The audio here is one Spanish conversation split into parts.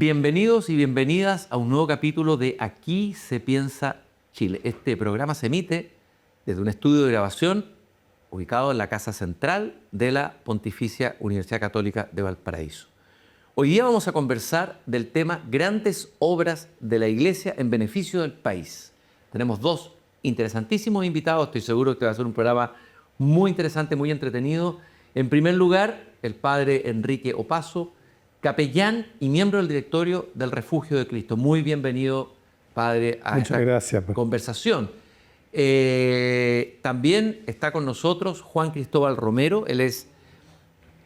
Bienvenidos y bienvenidas a un nuevo capítulo de Aquí se piensa Chile. Este programa se emite desde un estudio de grabación ubicado en la Casa Central de la Pontificia Universidad Católica de Valparaíso. Hoy día vamos a conversar del tema Grandes Obras de la Iglesia en beneficio del país. Tenemos dos interesantísimos invitados, estoy seguro que va a ser un programa muy interesante, muy entretenido. En primer lugar, el padre Enrique Opazo, capellán y miembro del directorio del Refugio de Cristo. Muy bienvenido, padre, a Muchas gracias. conversación. También está con nosotros Juan Cristóbal Romero. Él es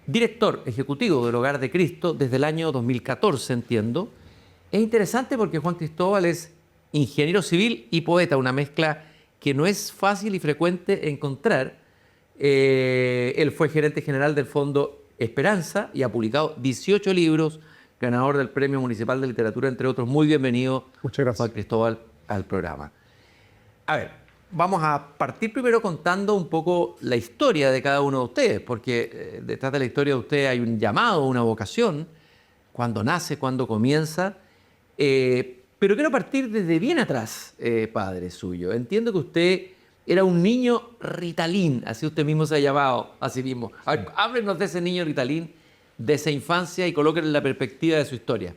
director ejecutivo del Hogar de Cristo desde el año 2014, entiendo. Es interesante porque Juan Cristóbal es ingeniero civil y poeta, una mezcla que no es fácil y frecuente encontrar. Él fue gerente general del Fondo Esperanza y ha publicado 18 libros, ganador del Premio Municipal de Literatura, entre otros. Muy bienvenido, Muchas gracias. Juan Cristóbal, al programa. A ver, vamos a partir primero contando un poco la historia de cada uno de ustedes, porque detrás de la historia de ustedes hay un llamado, una vocación, cuando nace, cuando comienza. Pero quiero partir desde bien atrás, padre suyo. Entiendo que usted era un niño Ritalin, así usted mismo se ha llamado, así mismo. A ver, háblenos de ese niño Ritalin, de esa infancia y colóquenlo en la perspectiva de su historia.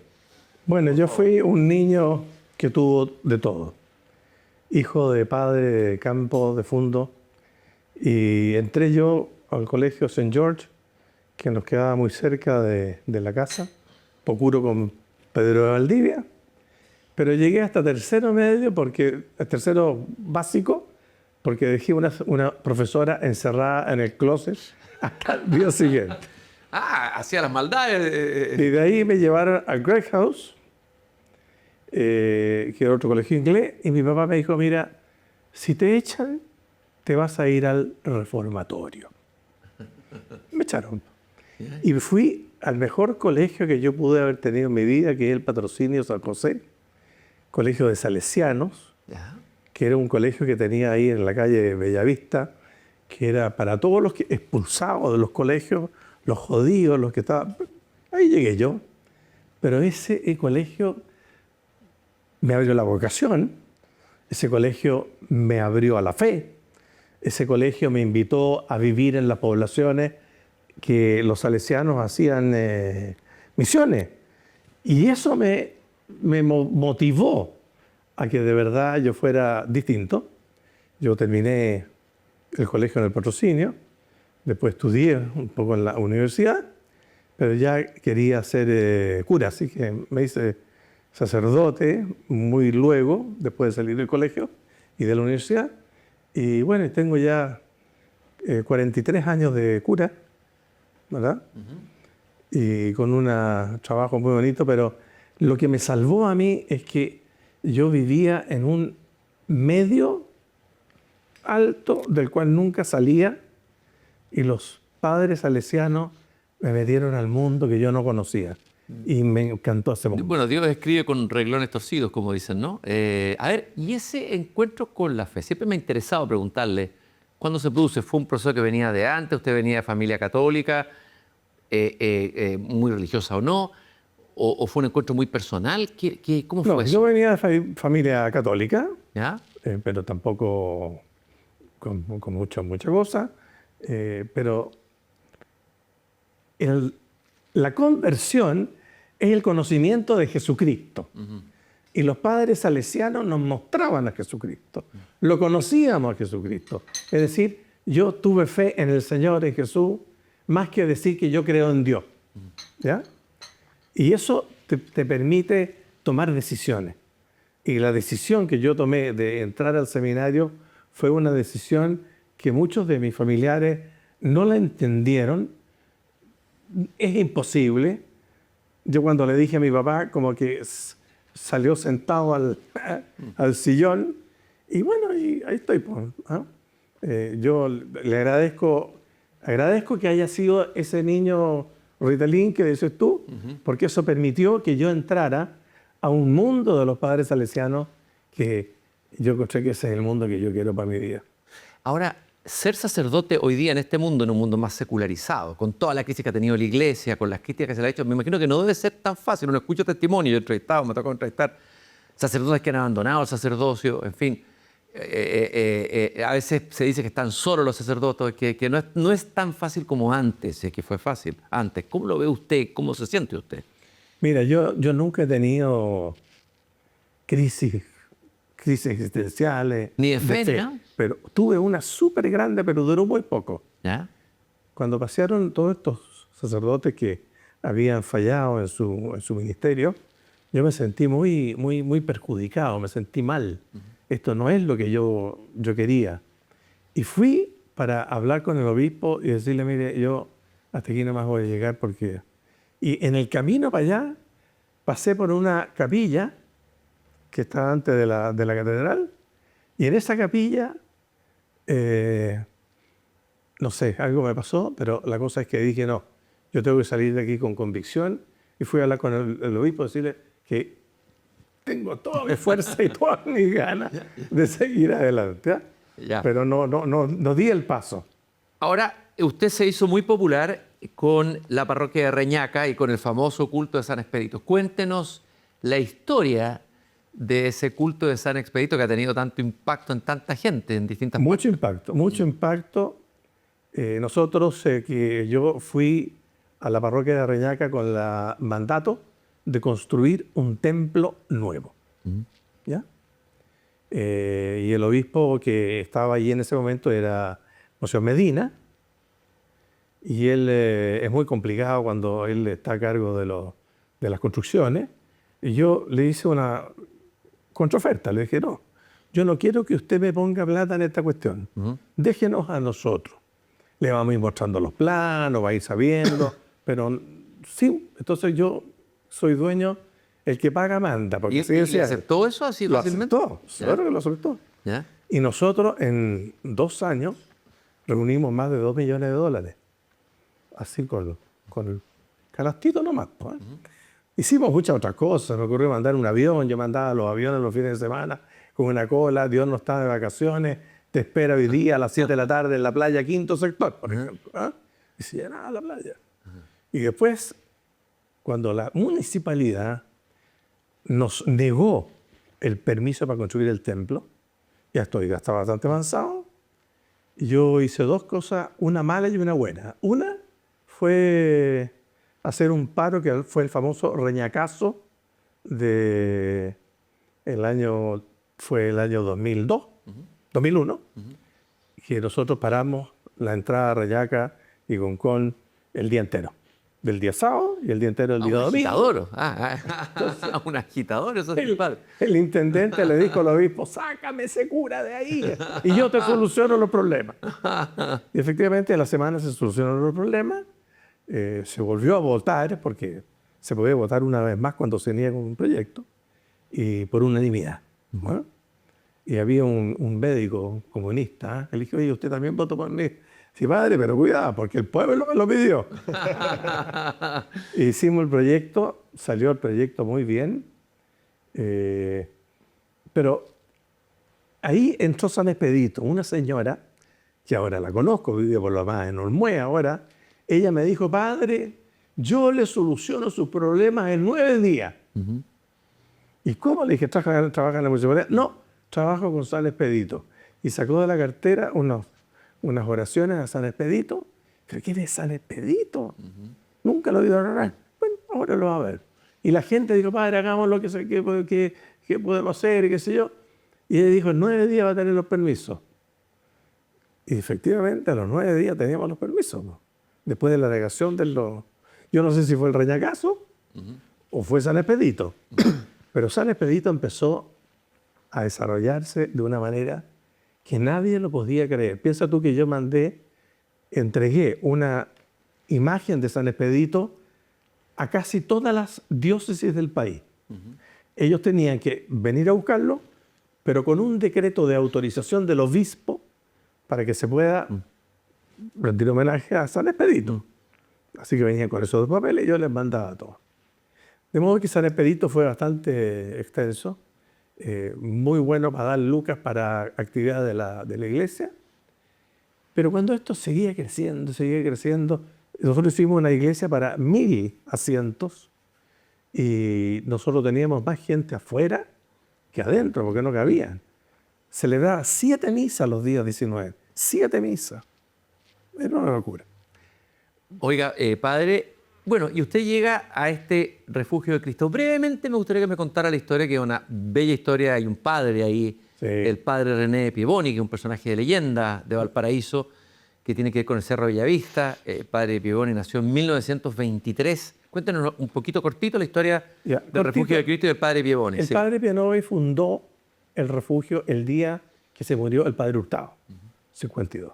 Bueno, yo fui un niño que tuvo de todo. Hijo de padre de campo, de fundo. Y entré yo al colegio St. George, que nos quedaba muy cerca de la casa, Pocuro con Pedro de Valdivia. Pero llegué hasta tercero medio, tercero básico, porque dejé una profesora encerrada en el closet hasta el día siguiente. Ah, hacía las maldades. Y de ahí me llevaron al Grey House, que era otro colegio inglés, y mi papá me dijo, mira, si te echan, te vas a ir al reformatorio. Me echaron. Y fui al mejor colegio que yo pude haber tenido en mi vida, que es el Patrocinio San José, colegio de Salesianos, que era un colegio que tenía ahí en la calle Bellavista, que era para todos los expulsados de los colegios, los jodidos, los que estaban... Ahí llegué yo. Pero ese colegio me abrió la vocación, ese colegio me abrió a la fe, ese colegio me invitó a vivir en las poblaciones que los salesianos hacían misiones. Y eso me motivó a que de verdad yo fuera distinto. Yo terminé el colegio en el Patrocinio, después estudié un poco en la universidad, pero ya quería ser cura, así que me hice sacerdote muy luego, después de salir del colegio y de la universidad. Y bueno, tengo ya 43 años de cura, ¿verdad? Y con un trabajo muy bonito, pero lo que me salvó a mí es que yo vivía en un medio alto del cual nunca salía y los padres salesianos me metieron al mundo que yo no conocía y me encantó ese mundo. Bueno, Dios escribe con renglones torcidos, como dicen, ¿no? A ver, y ese encuentro con la fe, siempre me ha interesado preguntarle, ¿cuándo se produce? ¿Fue un proceso que venía de antes? ¿Usted venía de familia católica, muy religiosa o no? ¿O fue un encuentro muy personal? ¿Cómo fue eso? Yo venía de familia católica, ¿Ya? pero tampoco con mucha cosa. Pero la conversión es el conocimiento de Jesucristo. Y los padres salesianos nos mostraban a Jesucristo. Lo conocíamos a Jesucristo. Es decir, yo tuve fe en el Señor, en Jesús, más que decir que yo creo en Dios. ¿Ya? Y eso te permite tomar decisiones. Y la decisión que yo tomé de entrar al seminario fue una decisión que muchos de mis familiares no la entendieron. Es imposible. Yo cuando le dije a mi papá, como que salió sentado al sillón. Y bueno, y ahí estoy. Yo le agradezco que haya sido ese niño Ritalin que dices tú, porque eso permitió que yo entrara a un mundo de los padres salesianos que yo encontré que ese es el mundo que yo quiero para mi vida. Ahora, ser sacerdote hoy día en este mundo, en un mundo más secularizado, con toda la crisis que ha tenido la iglesia, con las críticas que se le ha hecho, me imagino que no debe ser tan fácil. Uno escucha testimonios, yo he entrevistado, me tocó entrevistar sacerdotes que han abandonado el sacerdocio, en fin. A veces se dice que están solos los sacerdotes, que no es tan fácil como antes, es que fue fácil antes. ¿Cómo lo ve usted? ¿Cómo se siente usted? Mira, yo nunca he tenido crisis existenciales. Ni de fe, ¿no? Pero tuve una súper grande, pero duró muy poco. ¿Ya? Cuando pasearon todos estos sacerdotes que habían fallado en su ministerio, yo me sentí muy perjudicado, me sentí mal. Esto no es lo que yo quería. Y fui para hablar con el obispo y decirle, mire, yo hasta aquí no más voy a llegar porque... Y en el camino para allá pasé por una capilla que está antes de la catedral, y en esa capilla, no sé, algo me pasó, pero la cosa es que dije, no, yo tengo que salir de aquí con convicción, y fui a hablar con el obispo y decirle que tengo toda mi fuerza y todas mis ganas de seguir adelante. ¿Ya? Ya. Pero no di el paso. Ahora, usted se hizo muy popular con la parroquia de Reñaca y con el famoso culto de San Expedito. Cuéntenos la historia de ese culto de San Expedito que ha tenido tanto impacto en tanta gente, en distintas Mucho impacto, mucho impacto. Nosotros, que yo fui a la parroquia de Reñaca con el mandato de construir un templo nuevo. ¿Ya? Y el obispo que estaba allí en ese momento era Monseñor Medina, y él es muy complicado cuando él está a cargo de las construcciones. Y yo le hice una contraoferta, le dije, no, yo no quiero que usted me ponga plata en esta cuestión, déjenos a nosotros. Le vamos a ir mostrando los planos, va a ir sabiendo, pero sí, entonces yo soy dueño, el que paga manda. Porque ¿Y decía, aceptó eso así lo fácilmente? aceptó, claro que lo aceptó. ¿Ya? Y nosotros en 2 años reunimos más de $2 millones, así con el canastito nomás. Pues. Hicimos muchas otras cosas, me ocurrió mandar un avión, yo mandaba los aviones los fines de semana con una cola, Dios no está de vacaciones, te espera hoy día a las 7 de la tarde en la playa Quinto Sector, por ejemplo. ¿Ah? Y se llenaba la playa. Y después, cuando la municipalidad nos negó el permiso para construir el templo, ya estaba bastante avanzado, yo hice 2 cosas, una mala y una buena. Una fue hacer un paro que fue el famoso Reñacazo fue el año 2002, 2001, que nosotros paramos la entrada a Reñaca y Concón el día entero. Del día sábado y el día entero del día domingo. Un agitador, eso es padre. El intendente le dijo al obispo, sácame ese cura de ahí y yo te soluciono los problemas. Y efectivamente a la semana se solucionaron los problemas, se volvió a votar, porque se podía votar una vez más cuando se niega un proyecto, y por unanimidad. ¿Bueno? Y había un médico comunista que le dijo, oye, ¿usted también votó por mí? Sí, padre, pero cuidado, porque el pueblo me lo pidió. Hicimos el proyecto, salió el proyecto muy bien, pero ahí entró San Expedito, una señora, que ahora la conozco, vive por lo más en Olmué ahora. Ella me dijo, padre, yo le soluciono sus problemas en 9 días. ¿Y cómo? Le dije, ¿trabaja en la municipalidad? No, trabajo con San Expedito. Y sacó de la cartera unas oraciones a San Expedito. ¿Pero quién es San Expedito? Nunca lo he oído hablar. Bueno, ahora lo va a ver. Y la gente dijo, padre, hagamos lo que podemos hacer y qué sé yo. Y él dijo, en 9 días va a tener los permisos. Y efectivamente, a los 9 días teníamos los permisos, ¿no? Después de la negación yo no sé si fue el Reñacazo o fue San Expedito. Pero San Expedito empezó a desarrollarse de una manera que nadie lo podía creer. Piensa tú que yo entregué una imagen de San Expedito a casi todas las diócesis del país. Ellos tenían que venir a buscarlo, pero con un decreto de autorización del obispo para que se pueda rendir homenaje a San Expedito. Así que venían con esos 2 papeles y yo les mandaba todo. De modo que San Expedito fue bastante extenso, muy bueno para dar lucas para actividades de la iglesia. Pero cuando esto seguía creciendo, nosotros hicimos una iglesia para 1000 asientos y nosotros teníamos más gente afuera que adentro, porque no cabían. Celebraba 7 misas los días 19. 7 misas. Era una locura. Oiga, padre, bueno, y usted llega a este refugio de Cristo. Brevemente me gustaría que me contara la historia, que es una bella historia. Hay un padre ahí, Sí. el padre René Pievoni, que es un personaje de leyenda de Valparaíso, que tiene que ver con el Cerro Bellavista. El padre Pievoni nació en 1923. Cuéntenos un poquito cortito la historia Ya, del cortito. refugio de Cristo y del padre Pievoni. El sí. padre Pianovi fundó el refugio el día que se murió el padre Hurtado, 52.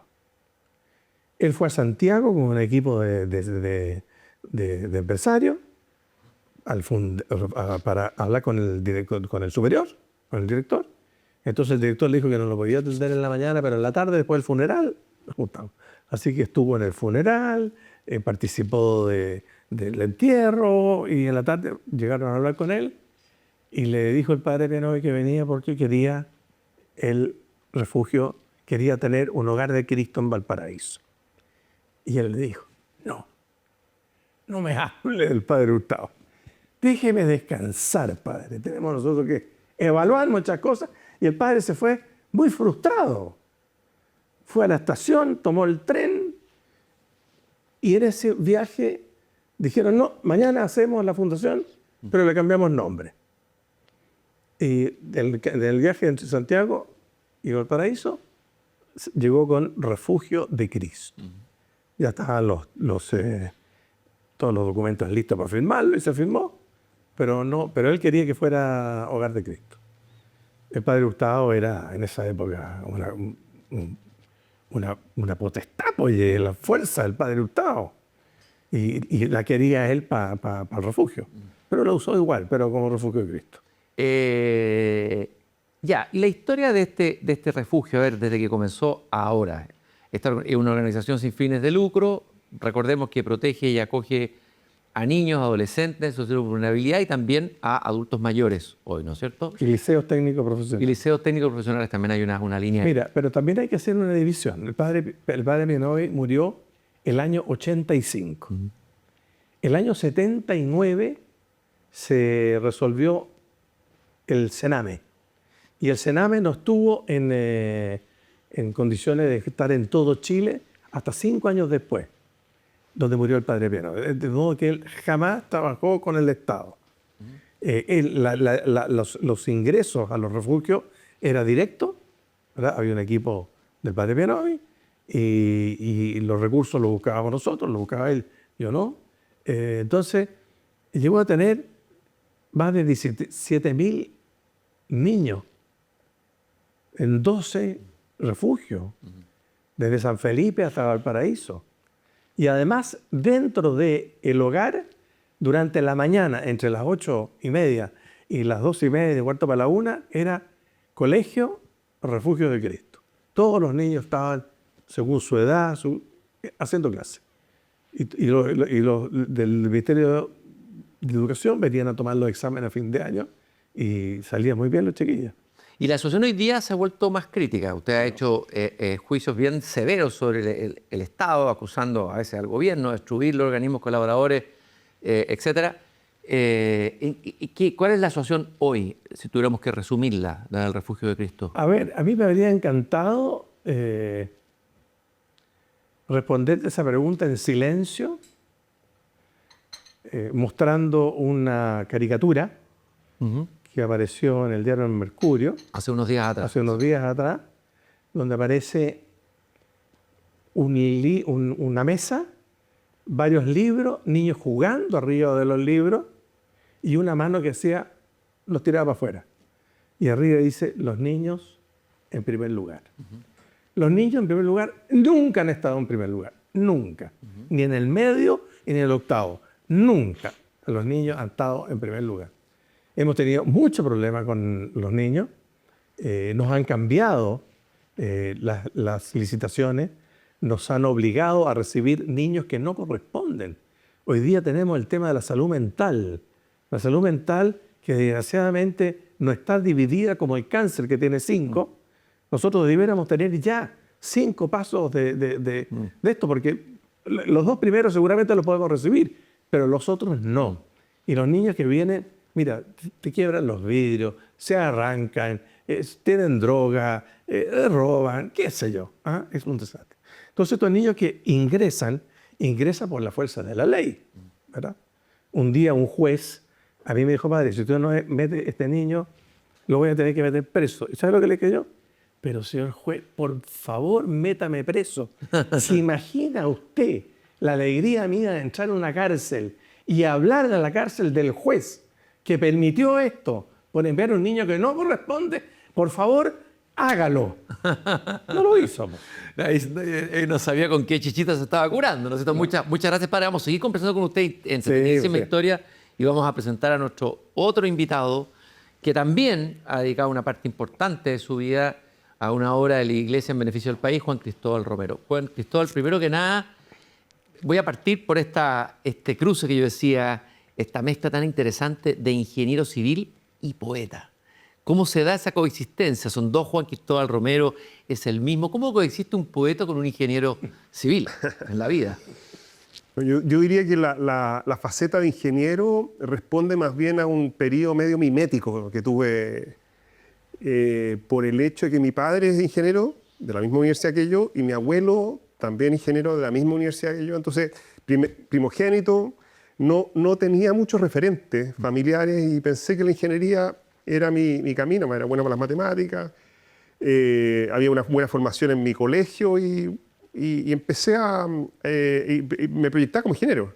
Él fue a Santiago con un equipo de empresarios para hablar con el superior, con el director. Entonces el director le dijo que no lo podía atender en la mañana, pero en la tarde, después del funeral, nos juntamos. Así que estuvo en el funeral, participó del entierro y en la tarde llegaron a hablar con él y le dijo el padre Pianovi que venía porque quería el refugio, quería tener un hogar de Cristo en Valparaíso. Y él le dijo, no me hable del padre Hurtado. Déjeme descansar, padre. Tenemos nosotros que evaluar muchas cosas. Y el padre se fue muy frustrado. Fue a la estación, tomó el tren y en ese viaje dijeron, no, mañana hacemos la fundación, pero le cambiamos nombre. Y del viaje entre Santiago y Valparaíso llegó con Refugio de Cristo. Ya estaban todos los documentos listos para firmarlo y se firmó, pero él quería que fuera Hogar de Cristo. El padre Hurtado era en esa época una potestad, oye, la fuerza del padre Hurtado. Y la quería él para el refugio. Pero lo usó igual, pero como Refugio de Cristo. Ya, y la historia de este refugio, a ver, desde que comenzó a ahora. Esta es una organización sin fines de lucro, recordemos que protege y acoge a niños, adolescentes en situación de vulnerabilidad y también a adultos mayores hoy, ¿no es cierto? Y liceos técnicos Y profesionales. liceos técnicos profesionales también hay una línea. Mira, pero también hay que hacer una división. El padre Pianovi murió el año 85. El año 79 se resolvió el Sename. Y el Sename no estuvo en condiciones de estar en todo Chile hasta 5 años después, donde murió el padre Pianovi. De modo que él jamás trabajó con el Estado. Los ingresos a los refugios era directo, ¿verdad? Había un equipo del padre Pianovi y los recursos los buscábamos nosotros, los buscaba él, yo no. Entonces, llegó a tener más de 17.000 niños en 12 refugios, desde San Felipe hasta Valparaíso. Y además, dentro del hogar, durante la mañana, entre las 8:30 y las 2:30, cuarto para la 1, era colegio, refugio de Cristo. Todos los niños estaban, según su edad, haciendo clase. Y los del Ministerio de Educación venían a tomar los exámenes a fin de año y salían muy bien los chiquillos. Y la situación hoy día se ha vuelto más crítica. Usted ha hecho juicios bien severos sobre el Estado, acusando a veces al gobierno de destruir los organismos colaboradores, etc. ¿Cuál es la situación hoy, si tuviéramos que resumirla, la del Refugio de Cristo? A ver, a mí me habría encantado responderte esa pregunta en silencio, mostrando una caricatura que apareció en el diario El Mercurio Hace unos días atrás. hace unos días atrás, donde aparece una mesa, varios libros, niños jugando arriba de los libros y una mano que los tiraba para afuera. Y arriba dice, los niños en primer lugar. Los niños en primer lugar nunca han estado en primer lugar, nunca. Ni en el medio ni en el octavo, nunca los niños han estado en primer lugar. Hemos tenido mucho problema con los niños, nos han cambiado las licitaciones, nos han obligado a recibir niños que no corresponden. Hoy día tenemos el tema de la salud mental que desgraciadamente no está dividida como el cáncer que tiene 5. Nosotros debiéramos tener ya 5 pasos de esto, porque los 2 primeros seguramente los podemos recibir, pero los otros no. Y los niños que vienen, mira, te quiebran los vidrios, se arrancan, tienen droga, roban, qué sé yo. ¿Ah? Es un desastre. Entonces estos niños que ingresan por la fuerza de la ley, ¿verdad? Un día un juez a mí me dijo, padre, si usted no mete a este niño, lo voy a tener que meter preso. ¿Y sabe lo que le quedó? Pero señor juez, por favor, métame preso. ¿Se imagina usted la alegría mía de entrar en una cárcel y hablar de la cárcel del juez que permitió esto por enviar a un niño que no corresponde? Por favor, hágalo. No lo hizo. No sabía con qué chichita se estaba curando. ¿No? Muchas gracias, padre. Vamos a seguir conversando con usted en esta historia y vamos a presentar a nuestro otro invitado que también ha dedicado una parte importante de su vida a una obra de la Iglesia en beneficio del país, Juan Cristóbal Romero. Juan Cristóbal, primero que nada, voy a partir por este cruce que yo decía, esta mezcla tan interesante de ingeniero civil y poeta. ¿Cómo se da esa coexistencia? Son 2 Juan Cristóbal Romero, es el mismo. ¿Cómo coexiste un poeta con un ingeniero civil en la vida? Yo diría que la faceta de ingeniero responde más bien a un periodo medio mimético que tuve por el hecho de que mi padre es ingeniero de la misma universidad que yo y mi abuelo también ingeniero de la misma universidad que yo. Entonces, primogénito, no tenía muchos referentes familiares y pensé que la ingeniería era mi camino. Era bueno para las matemáticas, había una buena formación en mi colegio y empecé y me proyectaba como ingeniero.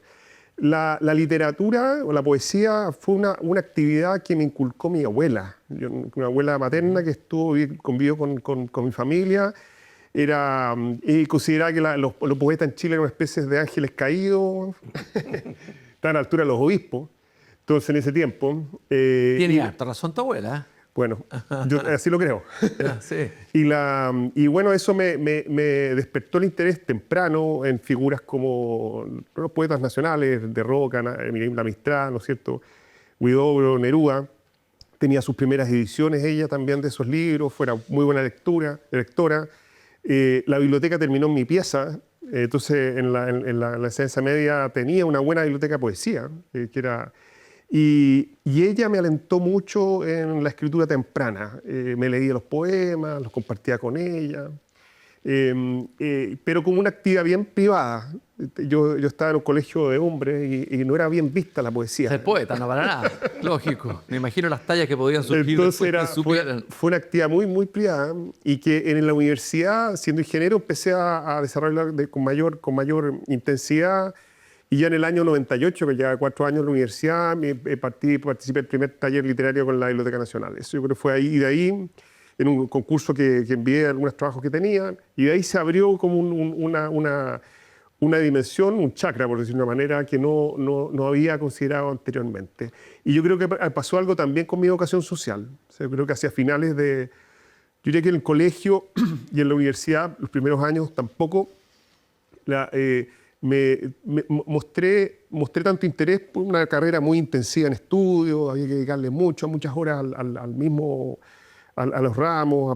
La literatura o la poesía fue una actividad que me inculcó mi abuela. Una abuela materna que convivió con mi familia. Y consideraba que los poetas en Chile eran una especie de ángeles caídos. Estaban a la altura de los obispos. Entonces, en ese tiempo... Tiene harta razón tu abuela. Bueno, yo así lo creo. Sí. Y bueno, eso me despertó el interés temprano en figuras como los poetas nacionales de Roca, Miriam Mistral, ¿no es cierto? Huidobro, Neruda. Tenía sus primeras ediciones ella también de esos libros, fuera muy buena lectora. La biblioteca terminó en mi pieza, entonces en la enseñanza media tenía una buena biblioteca de poesía, que era... Y ella me alentó mucho en la escritura temprana. Me leía los poemas, los compartía con ella, pero como una actividad bien privada. Yo estaba en un colegio de hombres y no era bien vista la poesía. Ser poeta, no para nada. Lógico. Me imagino las tallas que podían surgir. Entonces fue una actividad muy, muy privada y que en la universidad, siendo ingeniero, empecé a desarrollar con mayor intensidad. Y ya en el año 98, que llevaba 4 años en la universidad, participé en el primer taller literario con la Biblioteca Nacional. Eso yo creo que fue ahí, y de ahí, en un concurso que envié algunos trabajos que tenía, y de ahí se abrió como una dimensión, un chakra, por decirlo de una manera, que no había considerado anteriormente. Y yo creo que pasó algo también con mi educación social. O sea, yo creo que hacia finales yo diría que en el colegio y en la universidad, los primeros años tampoco, mostré tanto interés por una carrera muy intensiva en estudios, había que dedicarle muchas horas a los ramos, a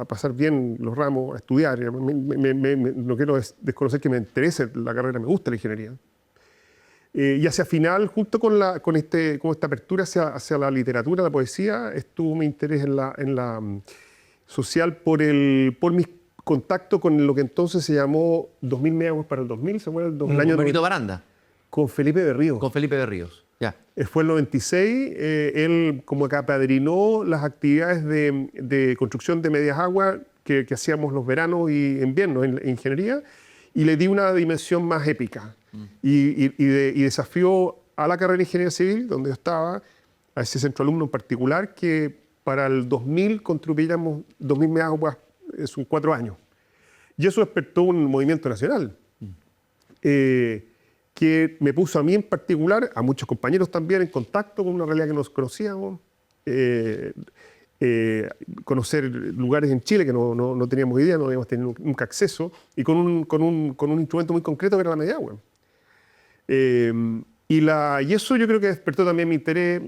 pasar bien los ramos, a estudiar. No quiero desconocer que me interese la carrera, me gusta la ingeniería. Y hacia final, junto con esta apertura hacia la literatura, la poesía, estuvo mi interés en la social por mis contacto con lo que entonces se llamó 2000 Megawatt para el 2000, ¿se acuerdan? El año Benito Baranda. Con Felipe Berríos. Con Felipe Berríos, ya. Fue el 96, él como que apadrinó las actividades de construcción de medias aguas que hacíamos los veranos y inviernos en ingeniería, y le di una dimensión más épica. Y desafió a la carrera de Ingeniería Civil, donde yo estaba, a ese centro alumno en particular, que para el 2000 construyéramos 2000 megawatt. Son 4 años. Y eso despertó un movimiento nacional que me puso a mí en particular, a muchos compañeros también, en contacto con una realidad que nos conocíamos, conocer lugares en Chile que no teníamos idea, no habíamos tenido nunca acceso, y con un instrumento muy concreto que era la media agua. Y eso yo creo que despertó también mi interés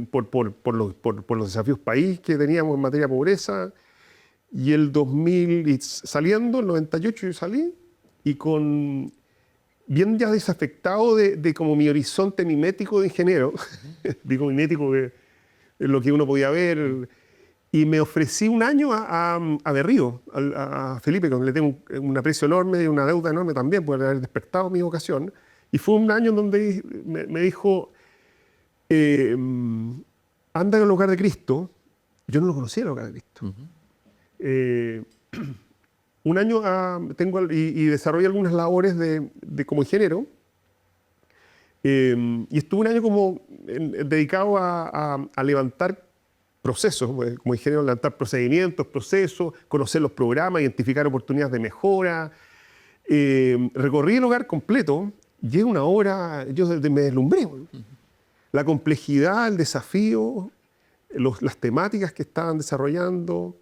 por los desafíos país que teníamos en materia de pobreza. Y el 2000, saliendo, el 98 yo salí, y bien ya desafectado de como mi horizonte mimético de ingeniero, digo mimético que es lo que uno podía ver, y me ofrecí un año a Berrío, a Felipe, que le tengo un aprecio enorme y una deuda enorme también por haber despertado mi vocación. Y fue un año en donde me dijo, anda al Hogar de Cristo. Yo no lo conocía, el Hogar de Cristo. Un año y desarrollé algunas labores como ingeniero. Y estuve un año como dedicado a levantar procesos, como ingeniero, levantar procedimientos, procesos, conocer los programas, identificar oportunidades de mejora. Recorrí el hogar completo y en una hora yo me deslumbré. La complejidad, el desafío, las temáticas que estaban desarrollando,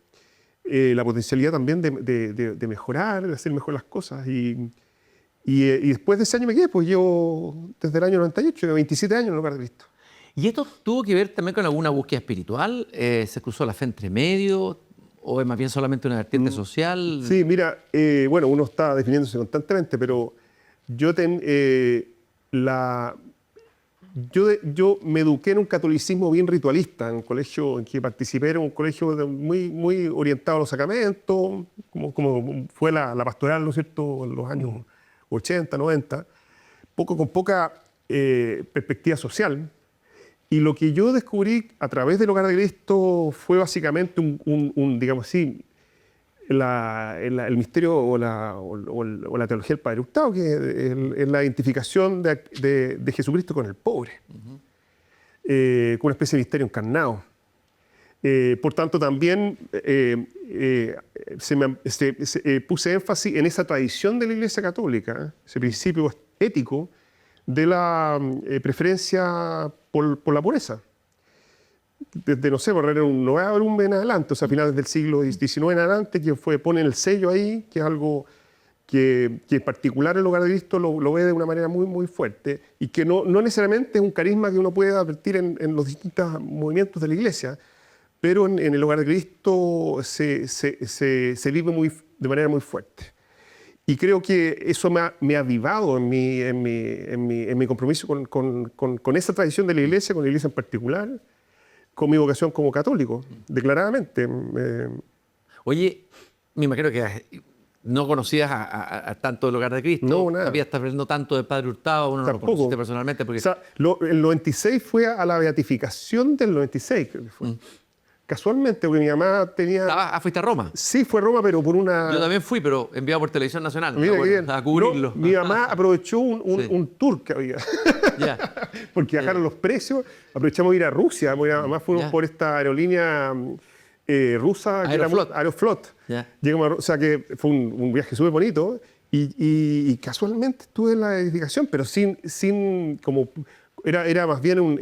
la potencialidad también de mejorar, de hacer mejor las cosas. Y después de ese año me quedé, pues llevo desde el año 98, 27 años en el Hogar de Cristo. ¿Y esto tuvo que ver también con alguna búsqueda espiritual? ¿Se cruzó la fe entre medio? ¿O es más bien solamente una vertiente social? Sí, mira, bueno, uno está definiéndose constantemente, pero yo me eduqué en un catolicismo bien ritualista, en un colegio en que participé, era un colegio muy, muy orientado a los sacramentos, como fue la pastoral, ¿no es cierto?, en los años 80, 90, con poca perspectiva social. Y lo que yo descubrí a través del Hogar de Cristo fue básicamente digamos así, el misterio o la teología del Padre Hurtado, que es la identificación de Jesucristo con el pobre, con una especie de misterio encarnado. Por tanto, también puse énfasis en esa tradición de la Iglesia Católica, ese principio ético de la preferencia por la pureza. Desde, no sé, por un Novum en adelante, o sea, a finales del siglo XIX en adelante, que pone el sello ahí, que es algo que en particular el Hogar de Cristo lo ve de una manera muy, muy fuerte, y que no necesariamente es un carisma que uno puede advertir en los distintos movimientos de la Iglesia, pero en el Hogar de Cristo se vive de manera muy fuerte. Y creo que eso me ha avivado en mi compromiso con esa tradición de la Iglesia, con la Iglesia en particular, con mi vocación como católico, declaradamente. Oye, me imagino que no conocías a tanto del Hogar de Cristo. No, nada. Habías aprendiendo tanto del Padre Hurtado, uno no lo conociste personalmente. Porque... O sea, el 96 fue a la beatificación del 96, creo que fue. Casualmente, porque mi mamá tenía... ¿Fuiste a Roma? Sí, fue a Roma, pero por una... Yo también fui, pero enviado por Televisión Nacional. Mira qué bien. A cubrirlo. No, mi mamá aprovechó un tour que había. Ya. Porque bajaron los precios. Aprovechamos de ir a Rusia. Porque además fuimos por esta aerolínea rusa, Aeroflot. Llegamos o sea que fue un viaje súper bonito. Y casualmente estuve en la edificación, pero sin como... Era más bien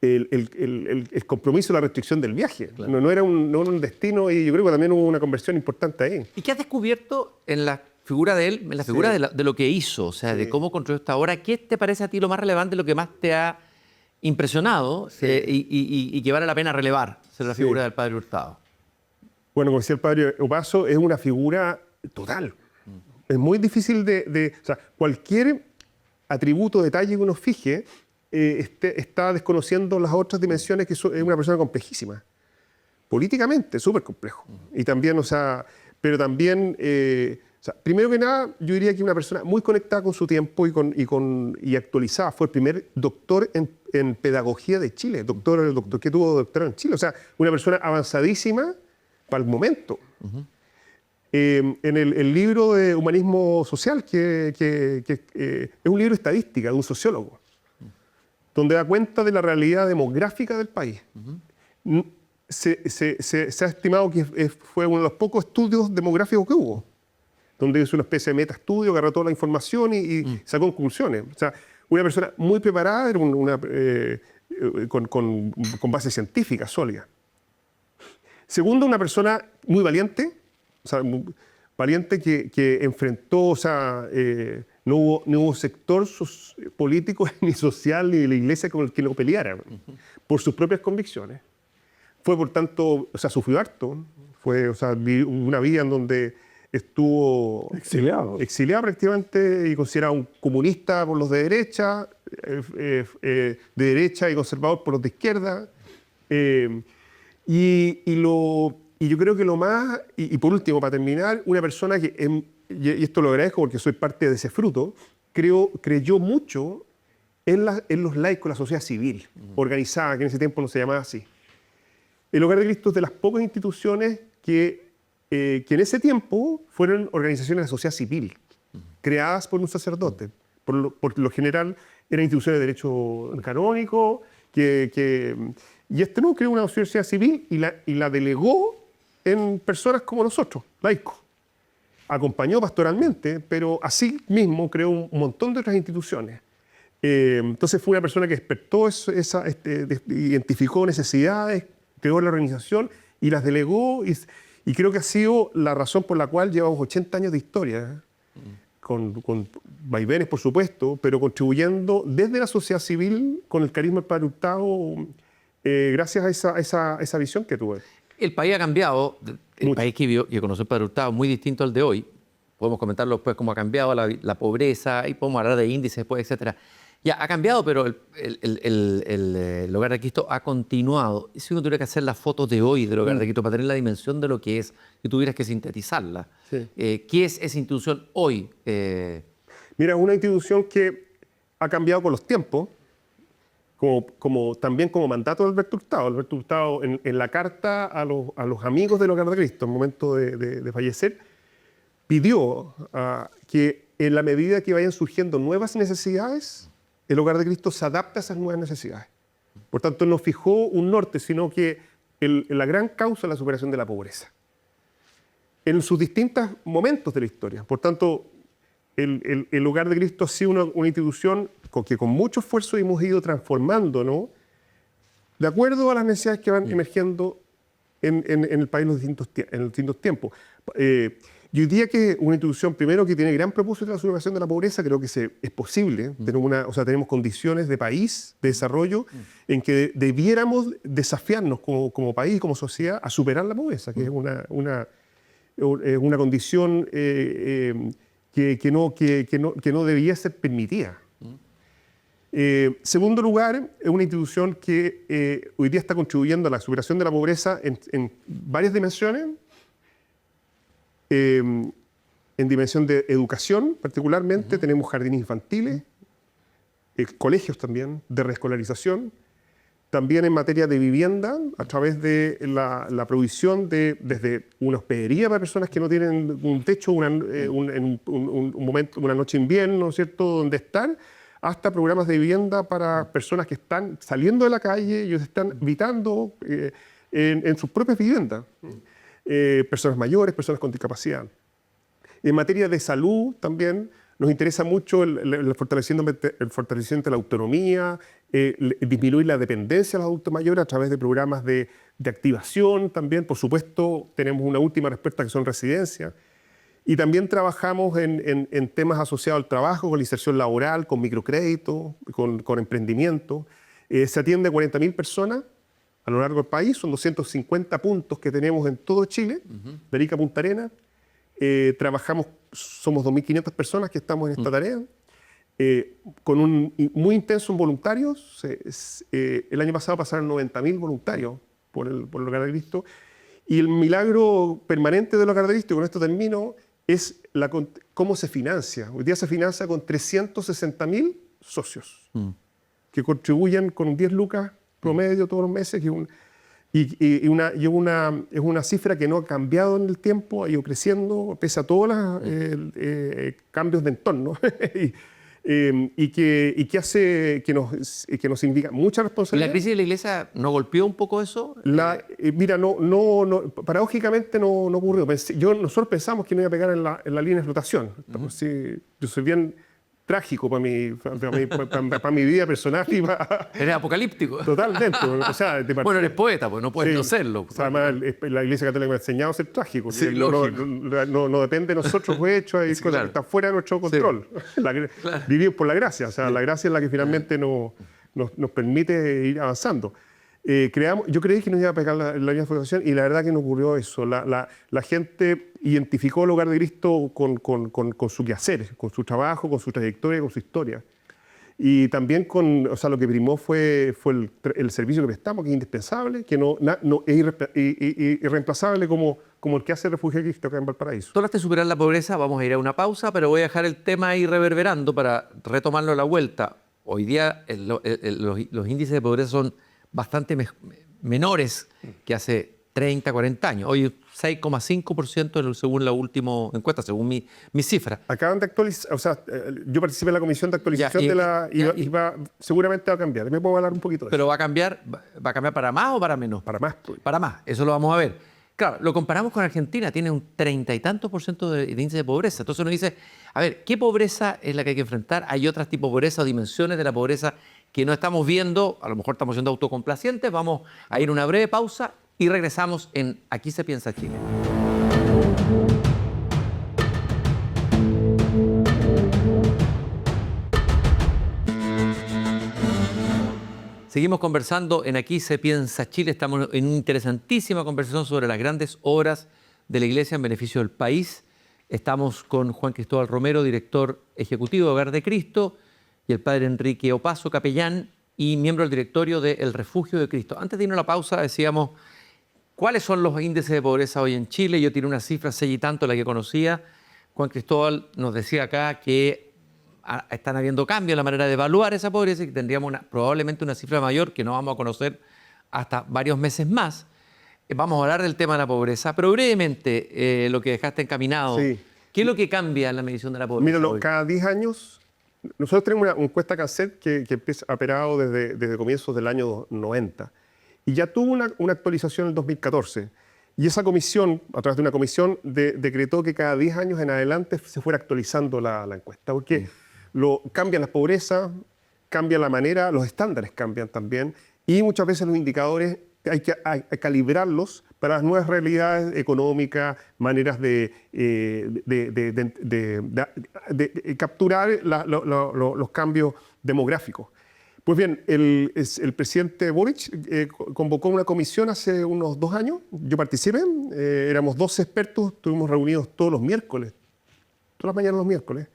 el compromiso, la restricción del viaje. Claro. No era un destino, y yo creo que también hubo una conversión importante ahí. ¿Y qué has descubierto en la figura de él, en la figura de lo que hizo, o sea, de cómo construyó esta obra? ¿Qué te parece a ti lo más relevante, lo que más te ha impresionado y que vale la pena relevar sobre la figura del Padre Hurtado? Bueno, como decía el Padre Opaso, es una figura total. Es muy difícil o sea, cualquier atributo, detalle que uno fije, está desconociendo las otras dimensiones, que es una persona complejísima. Políticamente, súper complejo. Y también, o sea, pero también, o sea, primero que nada, yo diría que una persona muy conectada con su tiempo y actualizada. Fue el primer doctor en pedagogía de Chile, doctor que tuvo doctorado en Chile. O sea, una persona avanzadísima para el momento. En el libro de Humanismo Social, que es un libro de estadística de un sociólogo, donde da cuenta de la realidad demográfica del país. Se ha estimado que fue uno de los pocos estudios demográficos que hubo, donde hizo una especie de metaestudio, agarró toda la información y sacó conclusiones. O sea, una persona muy preparada, con base científica sólida. Segundo, una persona muy valiente, o sea, valiente que enfrentó, o sea, no hubo sector político ni social ni de la Iglesia con el que lo peleara por sus propias convicciones. Fue, por tanto, o sea, sufrió harto, Fue, o sea, una vida en donde estuvo exiliado prácticamente y considerado un comunista por los de derecha y conservador por los de izquierda. Y yo creo que lo más, y por último, para terminar, una persona que, y esto lo agradezco porque soy parte de ese fruto, creyó mucho en los laicos, la sociedad civil, organizada, que en ese tiempo no se llamaba así. El Hogar de Cristo es de las pocas instituciones que en ese tiempo fueron organizaciones de sociedad civil, creadas por un sacerdote. Por lo general eran instituciones de derecho canónico, y no creó una sociedad civil y la delegó en personas como nosotros, laicos. Acompañó pastoralmente, pero así mismo creó un montón de otras instituciones. Entonces fue una persona que despertó identificó necesidades, creó la organización y las delegó, y creo que ha sido la razón por la cual llevamos 80 años de historia, con vaivenes, por supuesto, pero contribuyendo desde la sociedad civil con el carisma del Padre Hurtado, gracias a esa visión que tuve. El país ha cambiado, el país que conoció el Padre Hurtado, muy distinto al de hoy. Podemos comentarlo después cómo ha cambiado la pobreza, y podemos hablar de índices después, etc. Ya, ha cambiado, pero el Hogar de Cristo ha continuado. Y si uno tuviera que hacer las fotos de hoy del Hogar de Cristo para tener la dimensión de lo que es, y tuvieras que sintetizarla, sí. ¿Qué es esa institución hoy? Mira, una institución que ha cambiado con los tiempos, también como mandato de Alberto Hurtado. Alberto Hurtado, en la carta a los amigos del Hogar de Cristo, en el momento de fallecer, pidió que en la medida que vayan surgiendo nuevas necesidades, el Hogar de Cristo se adapta a esas nuevas necesidades. Por tanto, no fijó un norte, sino que la gran causa es la superación de la pobreza. En sus distintos momentos de la historia. Por tanto, el Hogar de Cristo ha sido una institución que con mucho esfuerzo hemos ido transformando, ¿no? De acuerdo a las necesidades que van emergiendo en el país en los distintos tiempos. Yo diría que una institución, primero, que tiene gran propósito de la superación de la pobreza, creo que es posible. Tenemos condiciones de país, de desarrollo, en que debiéramos desafiarnos como país, como sociedad, a superar la pobreza, que es una condición que no debía ser permitida. Segundo lugar, es una institución que hoy día está contribuyendo a la superación de la pobreza en varias dimensiones. En dimensión de educación, particularmente, tenemos jardines infantiles, colegios también, de reescolarización. También en materia de vivienda, a través de la provisión desde una hospedería para personas que no tienen un techo, un momento, una noche de invierno, ¿no es cierto?, donde estar, hasta programas de vivienda para personas que están saliendo de la calle y ellos están habitando en sus propias viviendas. Personas mayores, personas con discapacidad. En materia de salud también nos interesa mucho el fortalecimiento de la autonomía, disminuir la dependencia de los adultos mayores a través de programas de activación también. Por supuesto, tenemos una última respuesta que son residencias. Y también trabajamos en temas asociados al trabajo, con la inserción laboral, con microcrédito, con emprendimiento. Se atiende a 40.000 personas a lo largo del país, son 250 puntos que tenemos en todo Chile, de Arica a Punta Arenas. Somos 2.500 personas que estamos en esta tarea, muy intenso en voluntarios. El año pasado pasaron 90.000 voluntarios por el Hogar de Cristo. Y el milagro permanente del Hogar de Cristo, y con esto termino, es cómo se financia. Hoy día se financia con 360.000 socios que contribuyen con 10 lucas promedio todos los meses, es una cifra que no ha cambiado en el tiempo, ha ido creciendo pese a todos los cambios de entorno y que hace que nos indica mucha responsabilidad. ¿La crisis de la Iglesia no golpeó un poco eso? Mira, paradójicamente no ocurrió. Nosotros pensamos que no iba a pegar en la línea de flotación. Yo soy bien trágico para mi vida personal. Eres apocalíptico. Totalmente. O sea, bueno, eres poeta, pues no puedes no serlo. O sea, además, la Iglesia Católica me ha enseñado a ser trágico. Sí, no depende de nosotros, fue hecho, sí, claro. Está fuera de nuestro control. Sí. Vivimos por la gracia. O sea, la gracia es la que finalmente nos permite ir avanzando. Yo creí que nos iba a pegar la línea de flotación y la verdad que no ocurrió eso. La gente identificó el Hogar de Cristo con su quehacer, con su trabajo, con su trayectoria, con su historia. Y también lo que primó fue el servicio que prestamos, que es indispensable, que es irreemplazable como el que hace el Refugio de Cristo acá en Valparaíso. Tú hablaste de superar la pobreza, vamos a ir a una pausa, pero voy a dejar el tema ahí reverberando para retomarlo a la vuelta. Hoy día los índices de pobreza son bastante menores que hace 30, 40 años. Hoy 6,5% según la última encuesta, según mi cifra. Acaban de actualizar, yo participé en la comisión de actualización seguramente va a cambiar. ¿Me puedo hablar un poquito de ¿Pero eso? va a cambiar para más o para menos? Para más. Para más, eso lo vamos a ver. Claro, lo comparamos con Argentina, tiene un 30 y tantos % de índice de pobreza. Entonces uno dice, a ver, ¿qué pobreza es la que hay que enfrentar? Hay otros tipos de pobreza o dimensiones de la pobreza que no estamos viendo, a lo mejor estamos siendo autocomplacientes. Vamos a ir a una breve pausa y regresamos en Aquí se piensa Chile. Seguimos conversando en Aquí se piensa Chile. Estamos en una interesantísima conversación sobre las grandes obras de la Iglesia en beneficio del país. Estamos con Juan Cristóbal Romero, director ejecutivo de Hogar de Cristo, y el padre Enrique Opazo, capellán y miembro del directorio de El Refugio de Cristo. Antes de irnos a la pausa decíamos, ¿cuáles son los índices de pobreza hoy en Chile? Yo tiré una cifra, 6 y tanto, la que conocía. Juan Cristóbal nos decía acá que están habiendo cambios en la manera de evaluar esa pobreza y que tendríamos probablemente una cifra mayor que no vamos a conocer hasta varios meses más. Vamos a hablar del tema de la pobreza, pero brevemente, lo que dejaste encaminado, Sí. ¿qué es lo que cambia en la medición de la pobreza? Mira, hoy? cada 10 años, nosotros tenemos una encuesta CANSET que ha operado desde comienzos del año 90 y ya tuvo una actualización en el 2014. Y esa comisión, a través de una comisión, decretó que cada 10 años en adelante se fuera actualizando la encuesta, porque cambian las pobrezas, cambia la manera, los estándares cambian también, y muchas veces los indicadores hay que calibrarlos para las nuevas realidades económicas, maneras de capturar los cambios demográficos. Pues bien, el presidente Boric convocó una comisión hace unos 2 años, yo participé, éramos 12 expertos, estuvimos reunidos todas las mañanas los miércoles,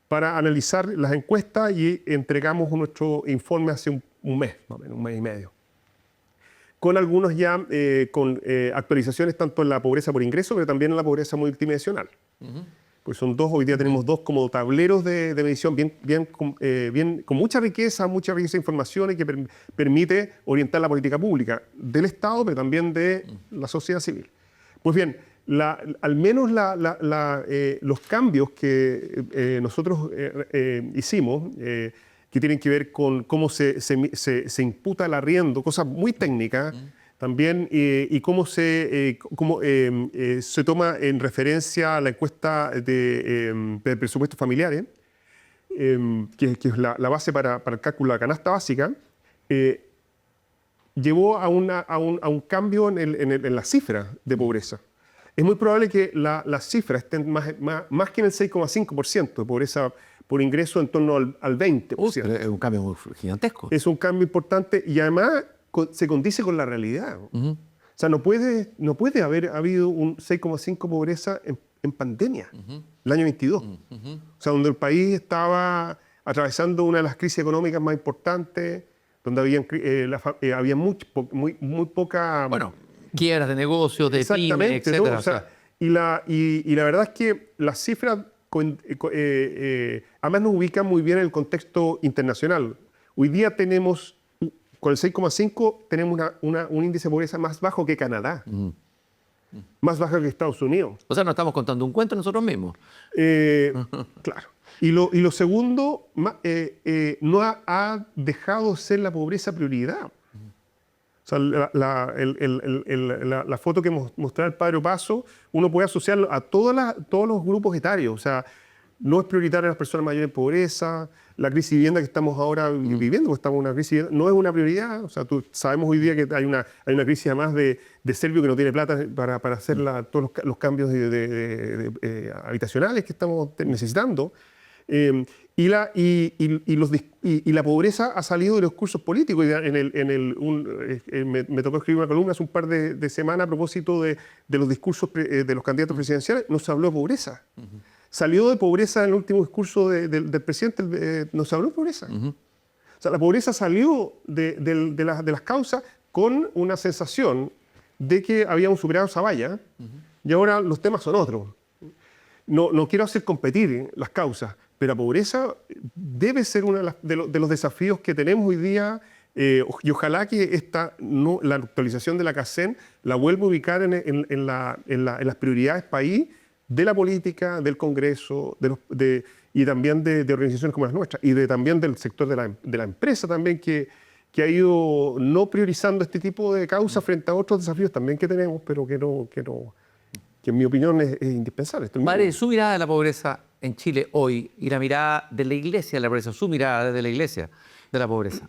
para analizar las encuestas y entregamos nuestro informe hace un mes, más o menos, un mes y medio. Con algunos ya con actualizaciones tanto en la pobreza por ingreso, pero también en la pobreza multidimensional. Pues son hoy día tenemos 2 como tableros de medición con mucha riqueza de información y que permite orientar la política pública del Estado, pero también de la sociedad civil. Pues bien, al menos los cambios que nosotros hicimos, que tienen que ver con cómo se imputa el arriendo, cosas muy técnicas, también, y cómo se toma en referencia a la encuesta de presupuestos familiares, que es la base para el cálculo de la canasta básica, llevó a un cambio en las cifras de pobreza. Es muy probable que las cifras estén más que en el 6,5% de pobreza por ingreso, en torno al 20%. Pero es un cambio muy gigantesco. Es un cambio importante y además se condice con la realidad. O sea, no puede haber habido un 6,5% pobreza en pandemia, el año 22. O sea, donde el país estaba atravesando una de las crisis económicas más importantes, donde había muy poca... Bueno, quiebras de negocios, de pymes, etc. ¿no? O sea, y la verdad es que las cifras además nos ubican muy bien en el contexto internacional. Hoy día tenemos, con el 6,5, tenemos un índice de pobreza más bajo que Canadá, más bajo que Estados Unidos. O sea, nos estamos contando un cuento nosotros mismos. Claro. Y lo segundo, no ha dejado de ser la pobreza prioridad. O sea, la foto que mostraba el padre Opazo, uno puede asociarlo a todos los grupos etarios. O sea, no es prioritaria a las personas mayores en pobreza, la crisis de vivienda que estamos ahora viviendo, porque estamos en una crisis de vivienda, no es una prioridad. O sea, sabemos hoy día que hay una crisis además de Servio que no tiene plata para hacer todos los cambios habitacionales que estamos necesitando. Y la pobreza ha salido de los discursos políticos. Me tocó escribir una columna hace un par de semanas a propósito de los discursos de los candidatos presidenciales. No se habló de pobreza. Salió de pobreza en el último discurso del presidente, no se habló de pobreza. O sea, la pobreza salió de las causas con una sensación de que habíamos superado esa valla y ahora los temas son otros. No quiero hacer competir las causas, pero la pobreza debe ser uno de los desafíos que tenemos hoy día y ojalá que la actualización de la CACEN la vuelva a ubicar en las prioridades país de la política, del Congreso y también de organizaciones como las nuestras y también del sector de la empresa también que ha ido no priorizando este tipo de causas frente a otros desafíos también que tenemos, pero que en mi opinión es indispensable. Padre, su mirada de la pobreza en Chile hoy y la mirada de la Iglesia de la pobreza, su mirada desde la Iglesia de la pobreza.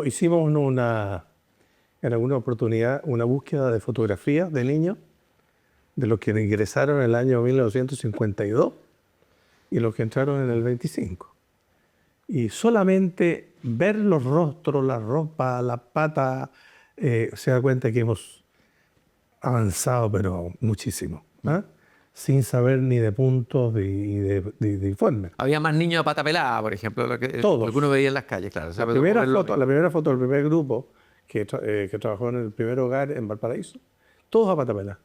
Hicimos en alguna oportunidad una búsqueda de fotografías de niños, de los que ingresaron en el año 1952 y los que entraron en el 25. Y solamente ver los rostros, la ropa, las patas, se da cuenta que hemos avanzado, pero muchísimo, ¿eh? Sin saber ni de puntos ni de informes. Había más niños de pata pelada, por ejemplo, lo que uno veía en las calles, claro. O sea, la primera foto del primer grupo que trabajó en el primer hogar en Valparaíso, todos a pata pelada.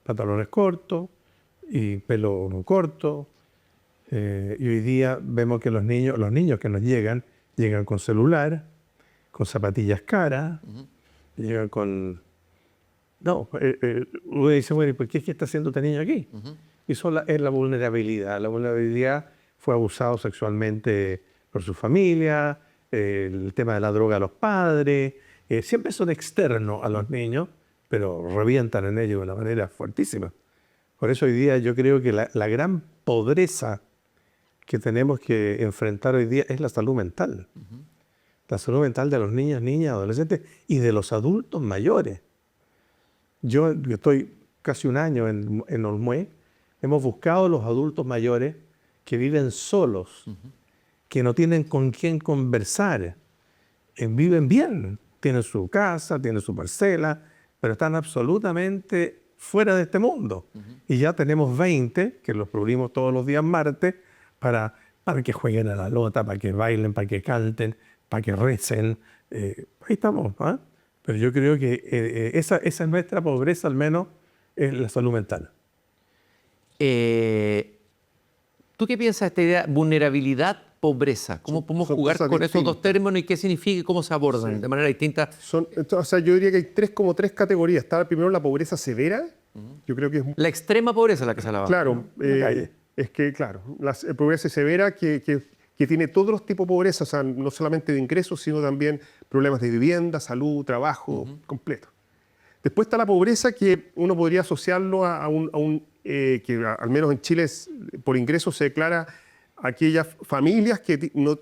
Pantalones cortos y pelo corto. Y hoy día vemos que los niños que nos llegan con celular, con zapatillas caras, llegan con... No, uno dice, bueno, ¿y por qué es que está haciendo este niño aquí? Y es la vulnerabilidad. La vulnerabilidad fue abusado sexualmente por su familia, el tema de la droga a los padres, siempre son externos a los niños, pero revientan en ellos de una manera fuertísima. Por eso hoy día yo creo que la gran pobreza que tenemos que enfrentar hoy día es la salud mental. La salud mental de los niños, niñas, adolescentes y de los adultos mayores. Yo estoy casi un año en Olmué, hemos buscado a los adultos mayores que viven solos, que no tienen con quién conversar, viven bien, tienen su casa, tienen su parcela, pero están absolutamente fuera de este mundo. Y ya tenemos 20, que los reunimos todos los días martes, para que jueguen a la lota, para que bailen, para que canten, para que recen. Ahí estamos, ¿eh? Pero yo creo que esa es nuestra pobreza, al menos, es la salud mental. ¿Tú qué piensas de esta idea? Vulnerabilidad, pobreza. ¿Cómo podemos jugar con estos dos términos y qué significa y cómo se abordan de manera distinta? O sea, yo diría que hay como tres categorías. Está primero la pobreza severa. Yo creo que es... La extrema pobreza es la que se hablaba. Claro. Es que, claro, la pobreza severa que tiene todos los tipos de pobreza, o sea, no solamente de ingresos, sino también problemas de vivienda, salud, trabajo, completo. Después está la pobreza que uno podría asociarlo a que al menos en Chile por ingresos se declara aquellas familias que no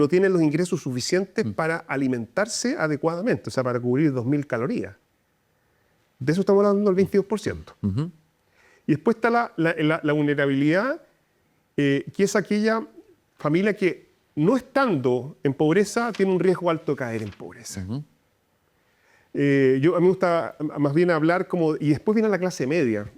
tienen los ingresos suficientes para alimentarse adecuadamente, o sea, para cubrir 2.000 calorías. De eso estamos hablando del 22%. Y después está la vulnerabilidad, que es aquella familia que, no estando en pobreza, tiene un riesgo alto de caer en pobreza. A mí me gusta más bien hablar como... Y después viene la clase media.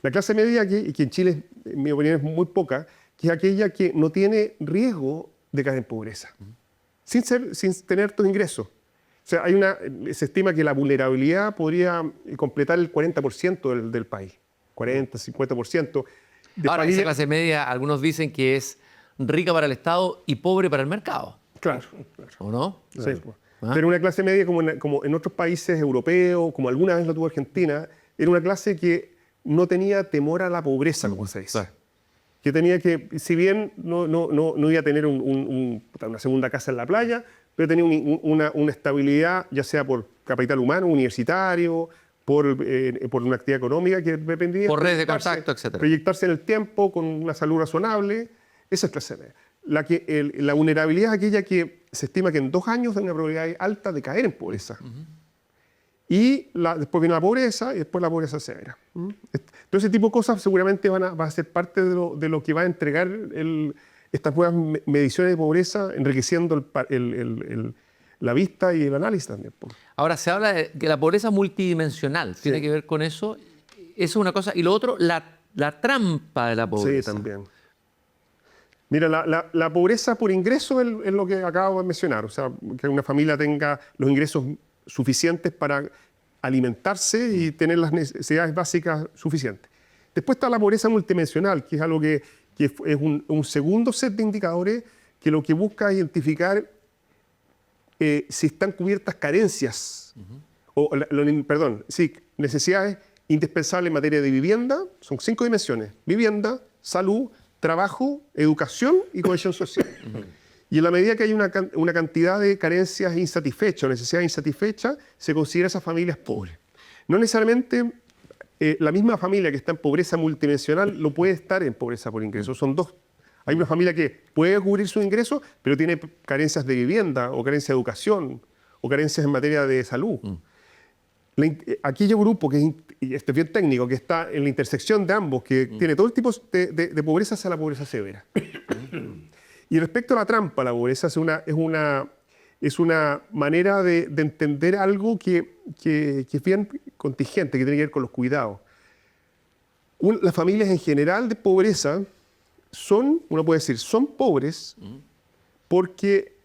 La clase media, que en Chile, en mi opinión, es muy poca, que es aquella que no tiene riesgo de caer en pobreza, sin tener estos ingresos. O sea, se estima que la vulnerabilidad podría completar el 40% del país. 40, 50%. Ahora, esa clase media, algunos dicen que es rica para el Estado y pobre para el mercado. Claro. ¿O no? Sí. Pero una clase media como en otros países europeos, como alguna vez lo tuvo Argentina, era una clase que no tenía temor a la pobreza, como se dice. Que tenía que, si bien no iba a tener una segunda casa en la playa, pero tenía una estabilidad, ya sea por capital humano, universitario, por una actividad económica que dependía... Por redes de contacto, etc. Proyectarse en el tiempo con una salud razonable. Esa es clase media. La vulnerabilidad es aquella que se estima que en 2 años hay una probabilidad alta de caer en pobreza. Y después viene la pobreza y después la pobreza severa. Todo ese tipo de cosas seguramente va a ser parte de lo que va a entregar estas nuevas mediciones de pobreza, enriqueciendo la vista y el análisis también. Ahora, se habla de que la pobreza multidimensional tiene Sí. que ver con eso. Eso es una cosa. Y lo otro, la trampa de la pobreza. Sí, también. Mira, la pobreza por ingreso es lo que acabo de mencionar. O sea, que una familia tenga los ingresos suficientes para alimentarse y tener las necesidades básicas suficientes. Después está la pobreza multidimensional, que es algo que es un segundo set de indicadores que lo que busca es identificar si están cubiertas carencias, necesidades indispensables en materia de vivienda. Son 5 dimensiones: vivienda, salud, trabajo, educación y cohesión social. Y en la medida que hay una cantidad de carencias insatisfechas o necesidades insatisfechas, se considera a esas familias pobres. No necesariamente la misma familia que está en pobreza multidimensional lo puede estar en pobreza por ingresos. Son dos. Hay una familia que puede cubrir sus ingresos, pero tiene carencias de vivienda o carencias de educación o carencias en materia de salud. Aquí hay un grupo y este es bien técnico, que está en la intersección de ambos, que tiene todo el tipo de pobreza hacia la pobreza severa. Y respecto a la trampa, la pobreza es una manera de entender algo que es bien contingente, que tiene que ver con los cuidados. Las familias en general de pobreza uno puede decir, son pobres porque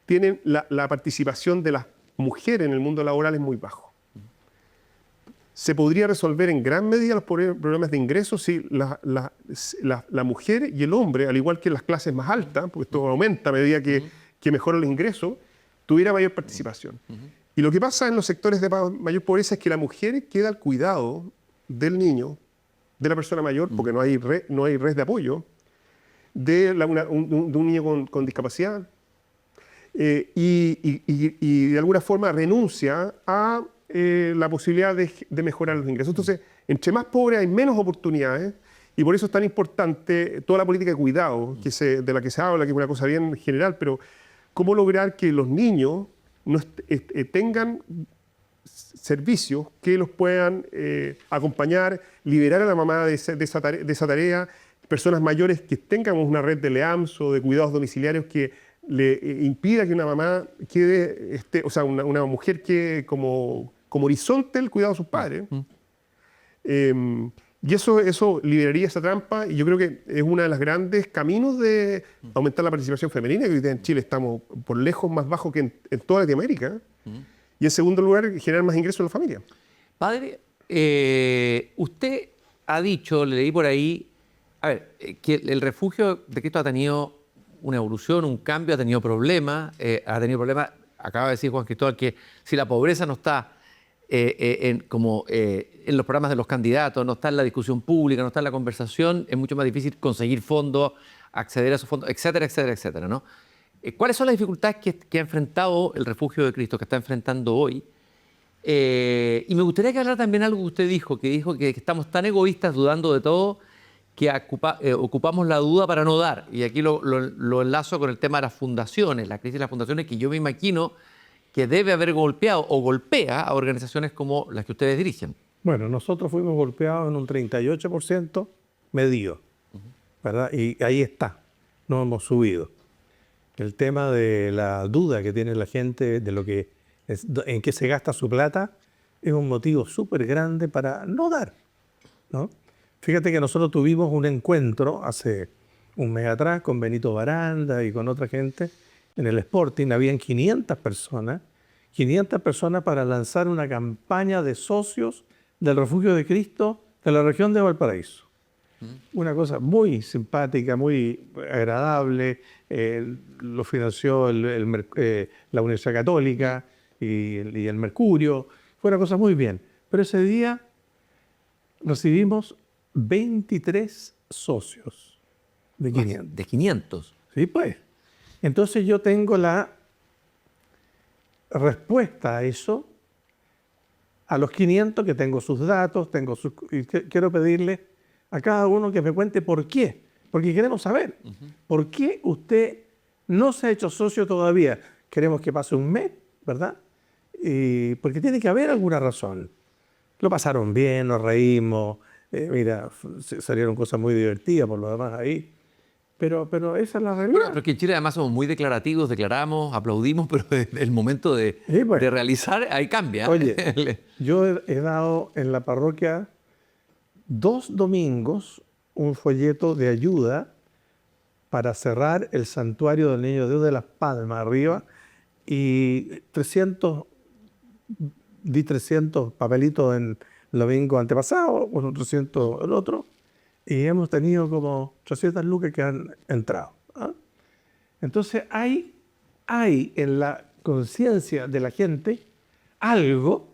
tienen la participación de las mujeres en el mundo laboral es muy bajo. Se podría resolver en gran medida los problemas de ingresos si la mujer y el hombre, al igual que en las clases más altas, porque esto aumenta a medida que mejoran los ingresos, tuviera mayor participación. Y lo que pasa en los sectores de mayor pobreza es que la mujer queda al cuidado del niño, de la persona mayor, porque no hay red de apoyo, de un niño con discapacidad, y de alguna forma renuncia a la posibilidad de mejorar los ingresos. Entonces, entre más pobres hay menos oportunidades, y por eso es tan importante toda la política de cuidado de la que se habla, que es una cosa bien general, pero cómo lograr que los niños tengan servicios que los puedan acompañar, liberar a la mamá de esa tarea, personas mayores que tengamos una red de LEAMS o de cuidados domiciliarios que le impida que una mamá quede, una mujer quede como horizonte el cuidado de sus padres. Y eso liberaría esa trampa, y yo creo que es uno de los grandes caminos de aumentar la participación femenina, que hoy día en Chile estamos por lejos más bajo que en toda Latinoamérica. Y en segundo lugar, generar más ingresos en la familia. Padre, usted ha dicho, le leí por ahí, que el refugio de Cristo ha tenido una evolución, un cambio, ha tenido problemas, acaba de decir Juan Cristóbal que si la pobreza no está en los programas de los candidatos, no está en la discusión pública, no está en la conversación, es mucho más difícil conseguir fondos, acceder a esos fondos, etcétera, etcétera, etcétera, ¿no? ¿Cuáles son las dificultades que ha enfrentado el refugio de Cristo, que está enfrentando hoy? Y me gustaría que hablara también algo que usted dijo que estamos tan egoístas, dudando de todo, que ocupamos la duda para no dar. Y aquí lo enlazo con el tema de las fundaciones, la crisis de las fundaciones, que yo me imagino que debe haber golpeado o golpea a organizaciones como las que ustedes dirigen. Bueno, nosotros fuimos golpeados en un 38% medido, ¿verdad? Y ahí está, no hemos subido. El tema de la duda que tiene la gente de en qué se gasta su plata es un motivo súper grande para no dar, ¿no? Fíjate que nosotros tuvimos un encuentro hace un mes atrás con Benito Baranda y con otra gente en el Sporting. Habían 500 personas para lanzar una campaña de socios del Refugio de Cristo de la región de Valparaíso. Una cosa muy simpática, muy agradable. Lo financió la Universidad Católica y el Mercurio. Fue una cosa muy bien. Pero ese día recibimos 23 socios de 500. ¿De 500? Sí, pues. Entonces yo tengo la respuesta a eso, a los 500, que tengo sus datos, y quiero pedirle a cada uno que me cuente por qué. Porque queremos saber por qué usted no se ha hecho socio todavía. Queremos que pase un mes, ¿verdad? Porque tiene que haber alguna razón. Lo pasaron bien, nos reímos, Mira, salieron cosas muy divertidas por lo demás ahí. Pero esa es la realidad. Porque en Chile además somos muy declarativos, declaramos, aplaudimos, pero el momento de, Sí, pues. de realizar, ahí cambia. Oye, yo he dado en la parroquia 2 domingos un folleto de ayuda para cerrar el santuario del Niño Dios de Las Palmas arriba y di 300 papelitos en el domingo antepasado, bueno, 300 el otro, y hemos tenido como 300 lucas que han entrado. ¿Ah? Entonces hay en la conciencia de la gente algo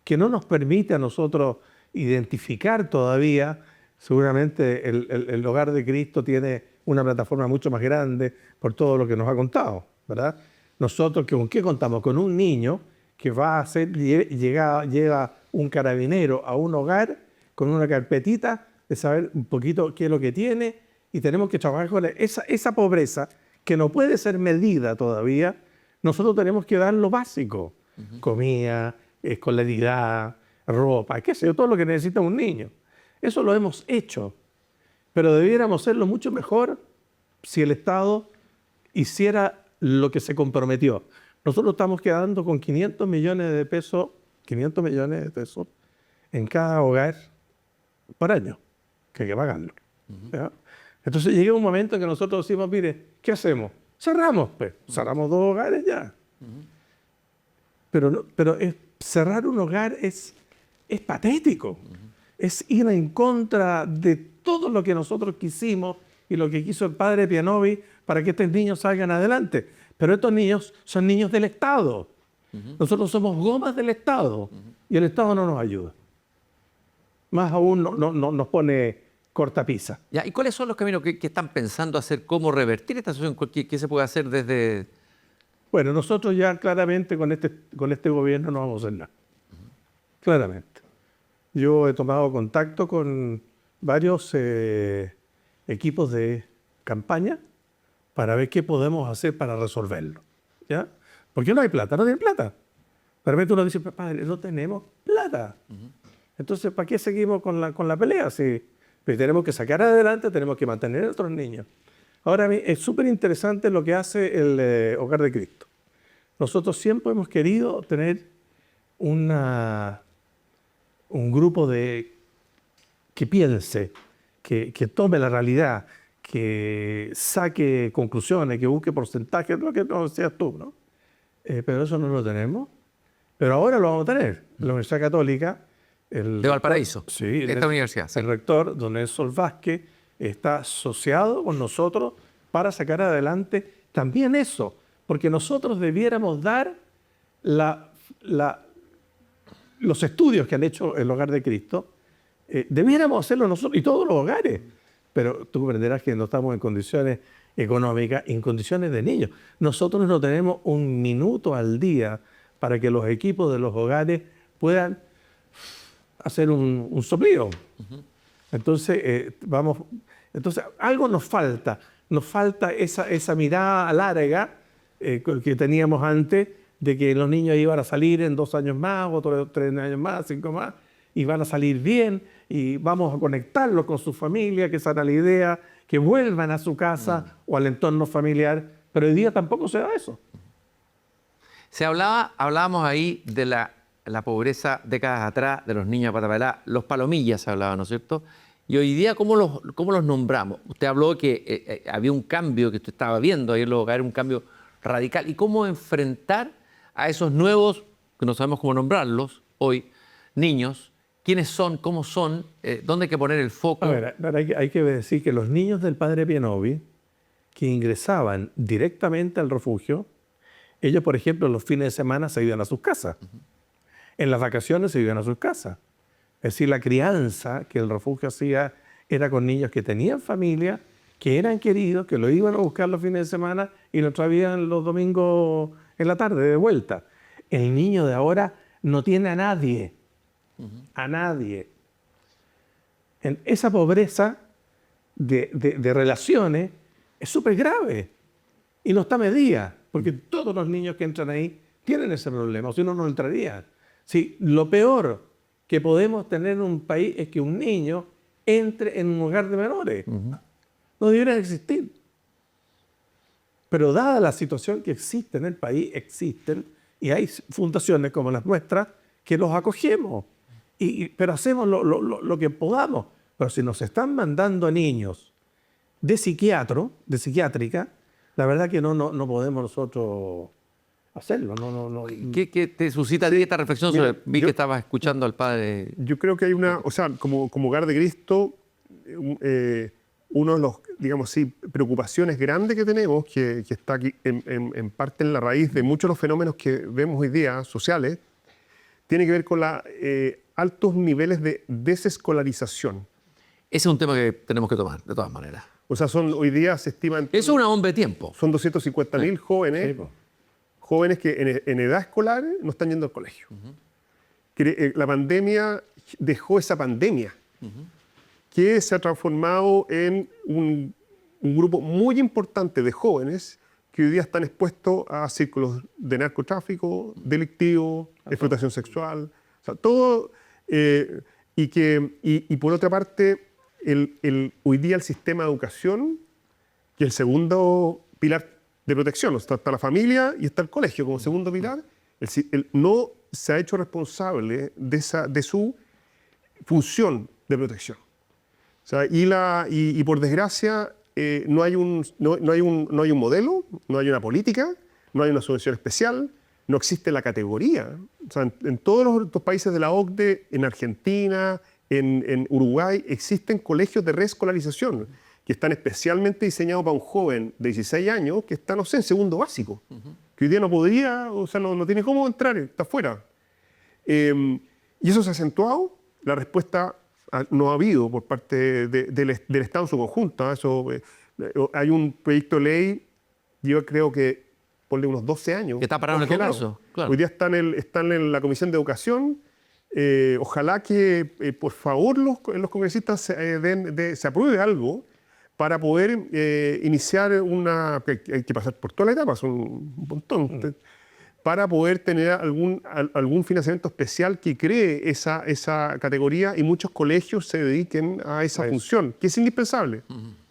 que no nos permite a nosotros identificar todavía. Seguramente el Hogar de Cristo tiene una plataforma mucho más grande por todo lo que nos ha contado, ¿verdad? Nosotros, ¿con qué contamos? Con un niño que va a ser, llega un carabinero a un hogar con una carpetita de saber un poquito qué es lo que tiene, y tenemos que trabajar con esa pobreza que no puede ser medida todavía. Nosotros tenemos que dar lo básico: comida, escolaridad, ropa, qué sé yo, todo lo que necesita un niño. Eso lo hemos hecho, pero debiéramos hacerlo mucho mejor si el Estado hiciera lo que se comprometió. Nosotros estamos quedando con 500 millones de pesos en cada hogar por año, que hay que pagarlo. ¿Ya? Entonces llega un momento en que nosotros decimos, mire, ¿qué hacemos? Cerramos, pues. Cerramos 2 hogares ya. Pero cerrar un hogar es patético. Es ir en contra de todo lo que nosotros quisimos y lo que quiso el padre Pianovi para que estos niños salgan adelante. Pero estos niños son niños del Estado. Nosotros somos gomas del Estado y el Estado no nos ayuda. Más aún no nos pone cortapisa. Ya, ¿y cuáles son los caminos que están pensando hacer? ¿Cómo revertir esta situación? ¿Qué se puede hacer desde...? Bueno, nosotros ya claramente con este gobierno no vamos a hacer nada. Claramente. Yo he tomado contacto con varios equipos de campaña para ver qué podemos hacer para resolverlo. ¿Ya? Porque no hay plata, no tienen plata. De repente uno dice, padre, no tenemos plata. Entonces, ¿para qué seguimos con la pelea? Si tenemos que sacar adelante, tenemos que mantener a nuestros niños. Ahora, es súper interesante lo que hace el Hogar de Cristo. Nosotros siempre hemos querido tener un grupo que piense, que tome la realidad, que saque conclusiones, que busque porcentajes, lo que no decías tú, ¿no? Pero eso no lo tenemos. Pero ahora lo vamos a tener. La Universidad Católica... De Valparaíso, sí, esta universidad. Sí. El rector, don Nelson Vázquez, está asociado con nosotros para sacar adelante también eso. Porque nosotros debiéramos dar los estudios que han hecho el Hogar de Cristo, debiéramos hacerlo nosotros y todos los hogares. Pero tú comprenderás que no estamos en condiciones económicas, en condiciones de niños. Nosotros no tenemos un minuto al día para que los equipos de los hogares puedan hacer un soplido. Entonces, entonces, algo nos falta esa mirada larga que teníamos antes, de que los niños iban a salir en 2 años más, otros 3 años más, 5 más, y van a salir bien, y vamos a conectarlos con su familia, que esa era la idea, que vuelvan a su casa o al entorno familiar, pero hoy día tampoco se da eso. Hablábamos ahí de la pobreza décadas atrás, de los niños de Patapalá, los palomillas se hablaba, ¿no es cierto? Y hoy día, ¿cómo los nombramos? Usted habló que había un cambio que usted estaba viendo ahí en los hogares, un cambio radical. ¿Y cómo enfrentar a esos nuevos, que no sabemos cómo nombrarlos hoy, niños? ¿Quiénes son? ¿Cómo son? ¿Dónde hay que poner el foco? A ver, hay que decir que los niños del padre Pianovi, que ingresaban directamente al refugio, ellos, por ejemplo, los fines de semana se iban a sus casas. En las vacaciones se iban a sus casas. Es decir, la crianza que el refugio hacía era con niños que tenían familia, que eran queridos, que lo iban a buscar los fines de semana y lo traían los domingos en la tarde de vuelta. El niño de ahora no tiene a nadie. A nadie. En esa pobreza de relaciones es súper grave y no está medida, porque todos los niños que entran ahí tienen ese problema, o si no, no entrarían. Sí, lo peor que podemos tener en un país es que un niño entre en un hogar de menores. No debería existir. Pero dada la situación que existe en el país, existen, y hay fundaciones como las nuestras que los acogemos. Pero hacemos lo que podamos. Pero si nos están mandando niños de psiquiátrica, la verdad que no podemos nosotros hacerlo. ¿Qué te suscita a ti esta reflexión sobre, vi que estabas escuchando al padre? Yo creo que hay una, o sea, como Hogar de Cristo, uno de los, digamos así, preocupaciones grandes que tenemos, que está aquí en parte en la raíz de muchos de los fenómenos que vemos hoy día sociales, tiene que ver con los altos niveles de desescolarización. Ese es un tema que tenemos que tomar, de todas maneras. O sea, hoy día se estiman... Eso es una bomba de tiempo. Son 250.000 jóvenes, Sí, po. jóvenes que en edad escolar no están yendo al colegio. La pandemia dejó esa pandemia, que se ha transformado en un grupo muy importante de jóvenes que hoy día están expuestos a círculos de narcotráfico, delictivo, explotación sexual, o sea, todo, y por otra parte, hoy día el sistema de educación, que es el segundo pilar de protección, o sea, está la familia y está el colegio como segundo pilar, no se ha hecho responsable de su función de protección. O sea, y por desgracia no hay un modelo, no hay una política, no hay una subvención especial, no existe la categoría. O sea, en todos los países de la OCDE, en Argentina, en Uruguay, existen colegios de reescolarización que están especialmente diseñados para un joven de 16 años que está, no sé, en segundo básico, que hoy día no podría, o sea, no tiene cómo entrar, está fuera. Y eso se ha acentuado, la respuesta no ha habido por parte del Estado en su conjunto. Eso, hay un proyecto de ley, yo creo que ponle unos 12 años. Que está parado en el congelado. Congreso. Claro. Hoy día están en la Comisión de Educación. Ojalá que, por favor, los congresistas se apruebe algo para poder iniciar hay que pasar por toda la etapa, son un montón, para poder tener algún financiamiento especial que cree esa categoría y muchos colegios se dediquen a esa función, que es indispensable.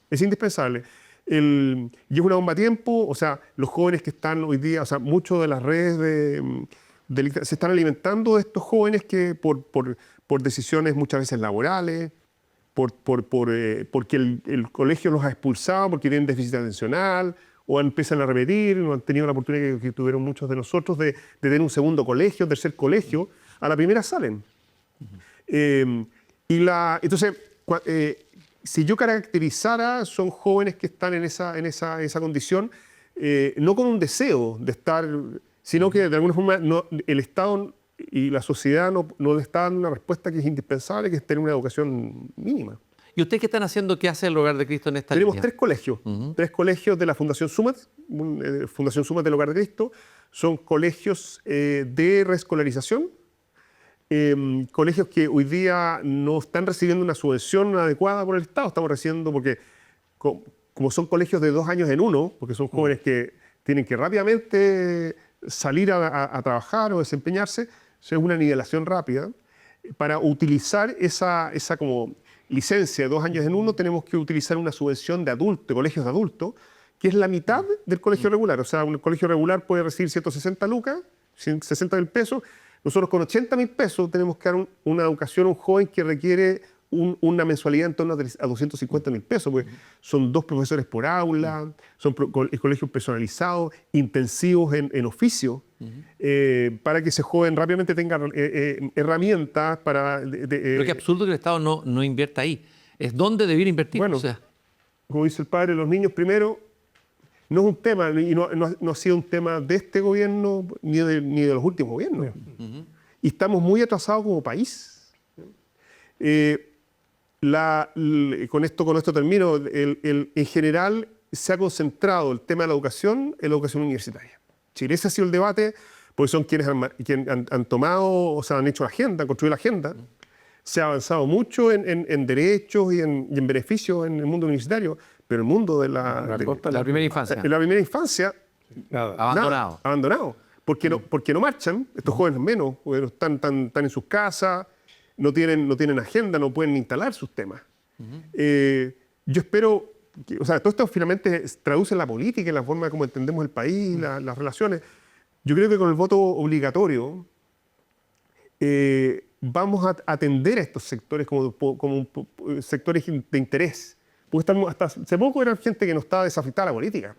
Es indispensable. Y es una bomba a tiempo, o sea, los jóvenes que están hoy día, o sea, muchos de las redes se están alimentando de estos jóvenes que por decisiones muchas veces laborales, porque el colegio los ha expulsado, porque tienen déficit atencional, o empiezan a repetir, no han tenido la oportunidad que tuvieron muchos de nosotros de tener un segundo colegio, tercer colegio, a la primera salen. Entonces, si yo caracterizara, son jóvenes que están en esa condición, no con un deseo de estar, sino que de alguna forma el Estado y la sociedad no le está dando una respuesta que es indispensable, que es tener una educación mínima. ¿Y ustedes qué están haciendo? ¿Qué hace el Hogar de Cristo en esta Tenemos línea? 3 colegios, 3 colegios de la Fundación Sumat, Fundación Sumat del Hogar de Cristo, son colegios de reescolarización, colegios que hoy día no están recibiendo una subvención adecuada por el Estado, estamos recibiendo porque como son colegios de 2 años en uno, porque son jóvenes que tienen que rápidamente salir a trabajar o desempeñarse, es una nivelación rápida. Para utilizar esa como licencia de 2 años en uno, tenemos que utilizar una subvención de colegios de adultos, que es la mitad del colegio regular. O sea, un colegio regular puede recibir 160 lucas, 160.000 pesos. Nosotros con 80.000 pesos tenemos que dar una educación a un joven que requiere una mensualidad en torno a 250.000 pesos, porque son 2 profesores por aula, son colegios personalizados, intensivos en oficio, para que ese joven rápidamente tenga herramientas para... Pero qué absurdo que el Estado no invierta ahí. Es donde debiera invertir. Bueno, o sea, como dice el padre, los niños primero no es un tema, y no ha sido un tema de este gobierno ni de los últimos gobiernos. Y estamos muy atrasados como país. Con esto termino. En general se ha concentrado el tema de la educación en la educación universitaria. Si ese ha sido el debate, porque son quienes han tomado, o sea, han hecho la agenda, han construido la agenda. Se ha avanzado mucho en derechos y en beneficios en el mundo universitario, pero el mundo de la primera infancia. En la primera infancia, Nada. Abandonado. abandonado. Porque no marchan, estos jóvenes menos, porque están en sus casas, no tienen agenda, no pueden instalar sus temas. Yo espero que, o sea, todo esto finalmente traduce en la política, en la forma como entendemos el país, las relaciones. Yo creo que con el voto obligatorio vamos a atender a estos sectores como sectores de interés. Porque hasta hace poco eran gente que no estaba desafectada a la política.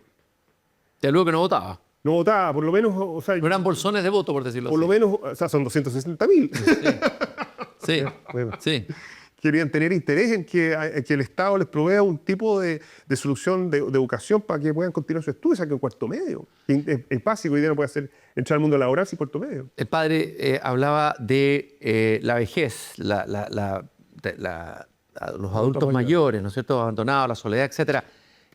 De luego que no votaba. No votaba, por lo menos, o sea, No eran bolsones de voto, por decirlo por así. lo menos, o sea, son 260.000. Sí, Bueno. sí. Querían tener interés en que el Estado les provea un tipo de solución de educación para que puedan continuar su estudio, saquen cuarto medio. Es básico, hoy día no puede hacer entrar al mundo laboral sin cuarto medio. El padre hablaba de la vejez, los adultos mayores, ¿no es cierto?, abandonados, la soledad, etcétera.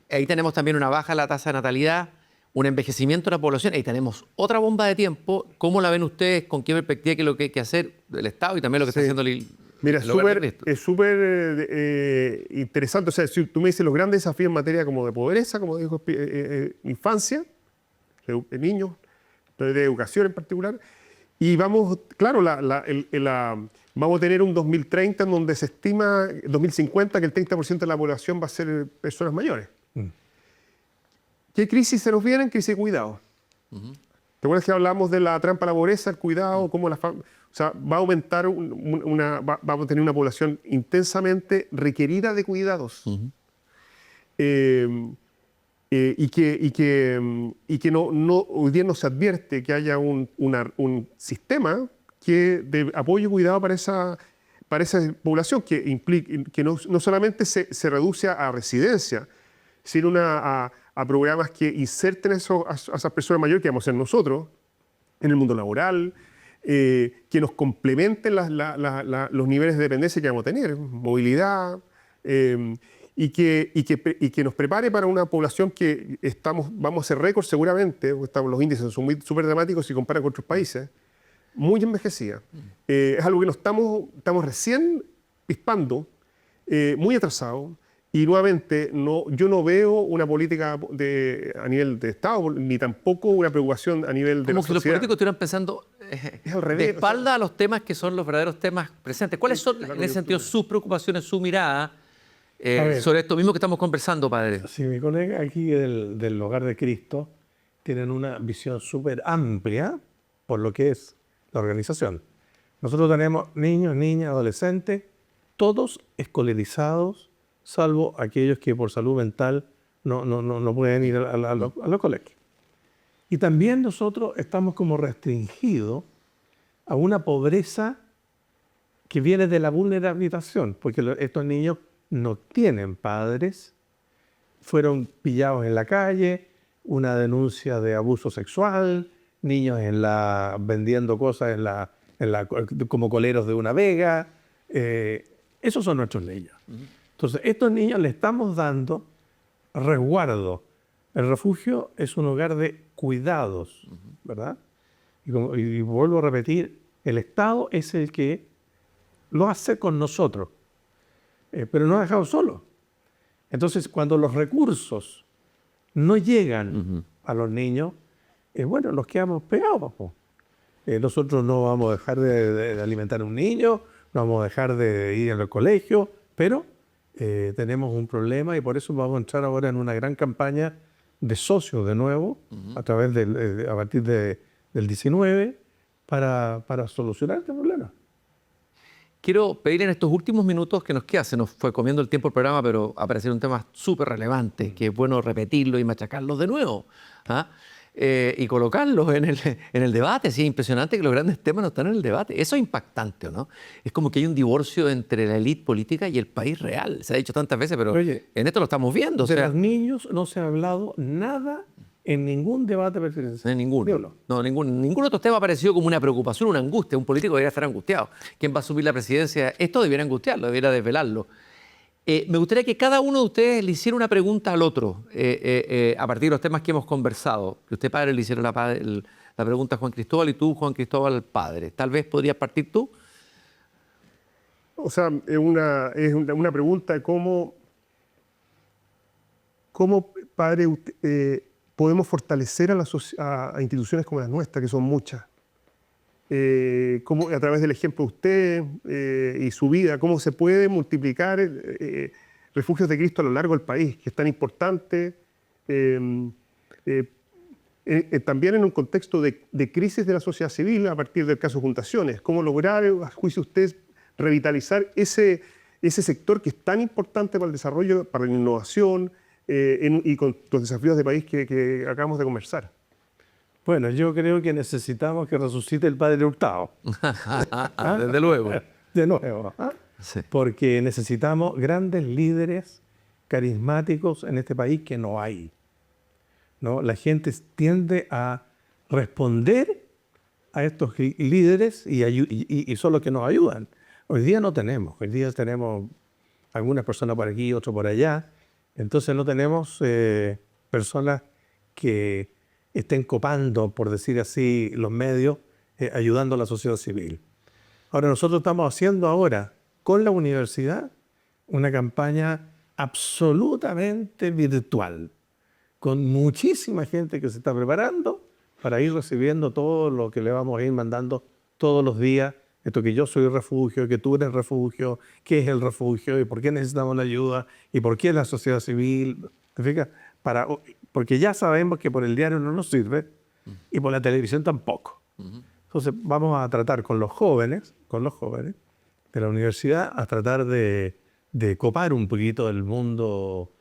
Ahí tenemos también una baja en la tasa de natalidad, un envejecimiento de la población. Ahí tenemos otra bomba de tiempo. ¿Cómo la ven ustedes? ¿Con qué perspectiva? ¿Qué es lo que hay que hacer el Estado y también lo que está haciendo el Mira, el hogar de Cristo? es súper interesante. O sea, si tú me dices los grandes desafíos en materia como de pobreza, como dijo, infancia, niños, de educación en particular, y vamos, claro, vamos a tener un 2030 en donde se estima, 2050, que el 30% de la población va a ser personas mayores. ¿Qué crisis se nos vienen? Crisis de cuidado. ¿Te acuerdas que hablamos de la trampa a la pobreza, el cuidado, cómo o sea, va a aumentar, vamos a tener una población intensamente requerida de cuidados. Y que hoy día no se advierte que haya un sistema de apoyo y cuidado para esa población, que no solamente se reduce a residencia, sino a programas que inserten a esas personas mayores, que vamos a ser nosotros, en el mundo laboral, que nos complementen los niveles de dependencia que vamos a tener, movilidad, y que nos prepare para una población que vamos a hacer récord seguramente, porque los índices son súper dramáticos si comparan con otros países, muy envejecida. Es algo que estamos recién pispando, muy atrasado. Y nuevamente, yo no veo una política a nivel de Estado, ni tampoco una preocupación a nivel de la sociedad. Como si los políticos estuvieran pensando Es al revés, de espalda a los temas que son los verdaderos temas presentes. ¿Cuáles son, en ese sentido, sus preocupaciones, su mirada sobre esto mismo que estamos conversando, padre? Sí, mi colega aquí del Hogar de Cristo tienen una visión súper amplia por lo que es la organización. Nosotros tenemos niños, niñas, adolescentes, todos escolarizados, salvo aquellos que por salud mental no pueden ir a los colegios. Y también nosotros estamos como restringidos a una pobreza que viene de la vulnerabilización, porque estos niños no tienen padres, fueron pillados en la calle, una denuncia de abuso sexual, niños vendiendo cosas como coleros de una vega. Esos son nuestros niños. Entonces, estos niños le estamos dando resguardo. El refugio es un hogar de cuidados, ¿verdad? Y vuelvo a repetir, el Estado es el que lo hace con nosotros, pero no ha dejado solo. Entonces, cuando los recursos no llegan a los niños, bueno, nos quedamos pegados. Nosotros no vamos a dejar de alimentar a un niño, no vamos a dejar de ir al colegio, pero tenemos un problema y por eso vamos a entrar ahora en una gran campaña de socios de nuevo, a partir del 19, para solucionar este problema. Quiero pedir en estos últimos minutos que nos queda, se nos fue comiendo el tiempo el programa, pero apareció un tema súper relevante, que es bueno repetirlo y machacarlo de nuevo, y colocarlos en el debate. Sí, es impresionante que los grandes temas no están en el debate. Eso es impactante, ¿o no? Es como que hay un divorcio entre la élite política y el país real. Se ha dicho tantas veces, pero en esto lo estamos viendo. De los niños no se ha hablado nada en ningún debate presidencial. En ninguno. No, ningún otro tema ha aparecido como una preocupación, una angustia. Un político debería estar angustiado. ¿Quién va a asumir la presidencia? Esto debiera angustiarlo, debiera desvelarlo. Me gustaría que cada uno de ustedes le hiciera una pregunta al otro a partir de los temas que hemos conversado. Que usted, padre, le hiciera la pregunta a Juan Cristóbal y tú, Juan Cristóbal, al padre. Tal vez podrías partir tú. O sea, es una pregunta de cómo padre, podemos fortalecer a instituciones como las nuestras, que son muchas, cómo, a través del ejemplo de usted y su vida, cómo se puede multiplicar refugios de Cristo a lo largo del país, que es tan importante, también en un contexto de crisis de la sociedad civil a partir del caso Juntaciones. ¿Cómo lograr, a juicio de usted, revitalizar ese sector que es tan importante para el desarrollo, para la innovación y con los desafíos de país que acabamos de conversar? Bueno, yo creo que necesitamos que resucite el padre Hurtado. Desde luego. De nuevo. Sí. Porque necesitamos grandes líderes carismáticos en este país que no hay, ¿no? La gente tiende a responder a estos líderes y son los que nos ayudan. Hoy día no tenemos. Hoy día tenemos algunas personas por aquí, otras por allá. Entonces no tenemos personas que estén copando, por decir así, los medios, ayudando a la sociedad civil. Ahora, nosotros estamos haciendo ahora con la universidad una campaña absolutamente virtual, con muchísima gente que se está preparando para ir recibiendo todo lo que le vamos a ir mandando todos los días. Esto que yo soy refugio, que tú eres refugio, qué es el refugio y por qué necesitamos la ayuda y por qué la sociedad civil. ¿Te fijas? Porque ya sabemos que por el diario no nos sirve y por la televisión tampoco. Entonces vamos a tratar con los jóvenes de la universidad a tratar de copar un poquito del mundo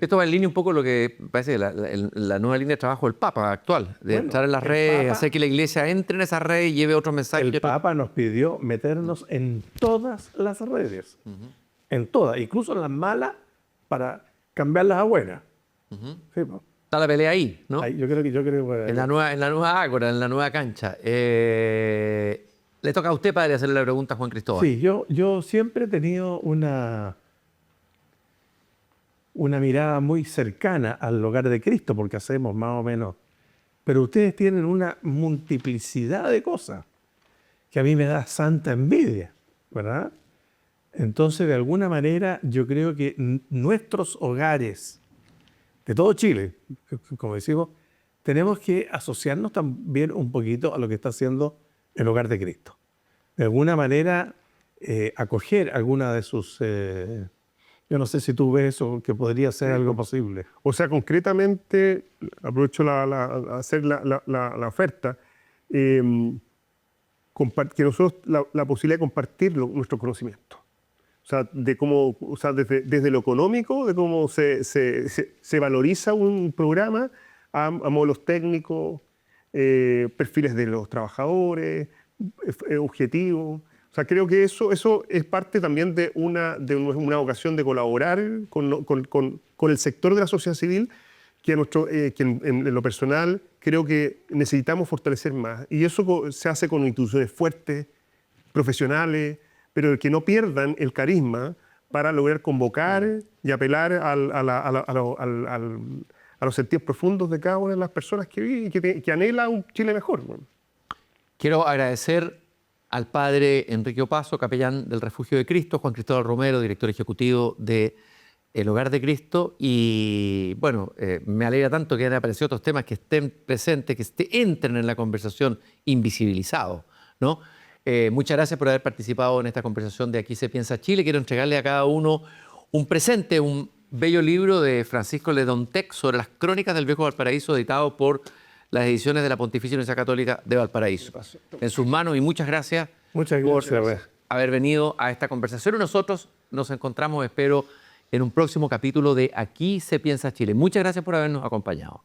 Esto va en línea un poco lo que parece la nueva línea de trabajo del Papa actual, de entrar en las redes, hacer que la Iglesia entre en esa red y lleve otros mensajes. El Papa nos pidió meternos en todas las redes, en todas, incluso en las malas, para cambiarlas a buenas. Sí, ¿no? Está la pelea ahí, ¿no? Yo creo que en la nueva ágora, en la nueva cancha. Le toca a usted, padre, hacerle la pregunta a Juan Cristóbal. Sí, yo siempre he tenido una mirada muy cercana al hogar de Cristo, porque hacemos más o menos. Pero ustedes tienen una multiplicidad de cosas que a mí me da santa envidia, ¿verdad? Entonces, de alguna manera, yo creo que nuestros hogares de todo Chile, como decimos, tenemos que asociarnos también un poquito a lo que está haciendo el hogar de Cristo. De alguna manera, acoger alguna de sus... yo no sé si tú ves eso, que podría ser algo posible. O sea, concretamente, aprovecho hacer la oferta, que nosotros la posibilidad de compartir nuestro conocimiento. O sea, desde lo económico, de cómo se valoriza un programa, a modelos técnicos, perfiles de los trabajadores, objetivos. O sea, creo que eso es parte también de una vocación de colaborar con el sector de la sociedad civil, que en lo personal creo que necesitamos fortalecer más. Y eso se hace con instituciones fuertes, profesionales, pero que no pierdan el carisma para lograr convocar y apelar a los sentidos profundos de cada una de las personas que viven y que anhela un Chile mejor. Quiero agradecer al padre Enrique Opaso, capellán del Refugio de Cristo, Juan Cristóbal Romero, director ejecutivo de El Hogar de Cristo, y bueno, me alegra tanto que hayan aparecido otros temas que estén presentes, que entren en la conversación invisibilizados, ¿no? Muchas gracias por haber participado en esta conversación de Aquí se piensa Chile. Quiero entregarle a cada uno un presente, un bello libro de Francisco Ledontec sobre las crónicas del Viejo Valparaíso, editado por las ediciones de la Pontificia Universidad Católica de Valparaíso. En sus manos, y muchas gracias por haber venido a esta conversación. Y nosotros nos encontramos, espero, en un próximo capítulo de Aquí se piensa Chile. Muchas gracias por habernos acompañado.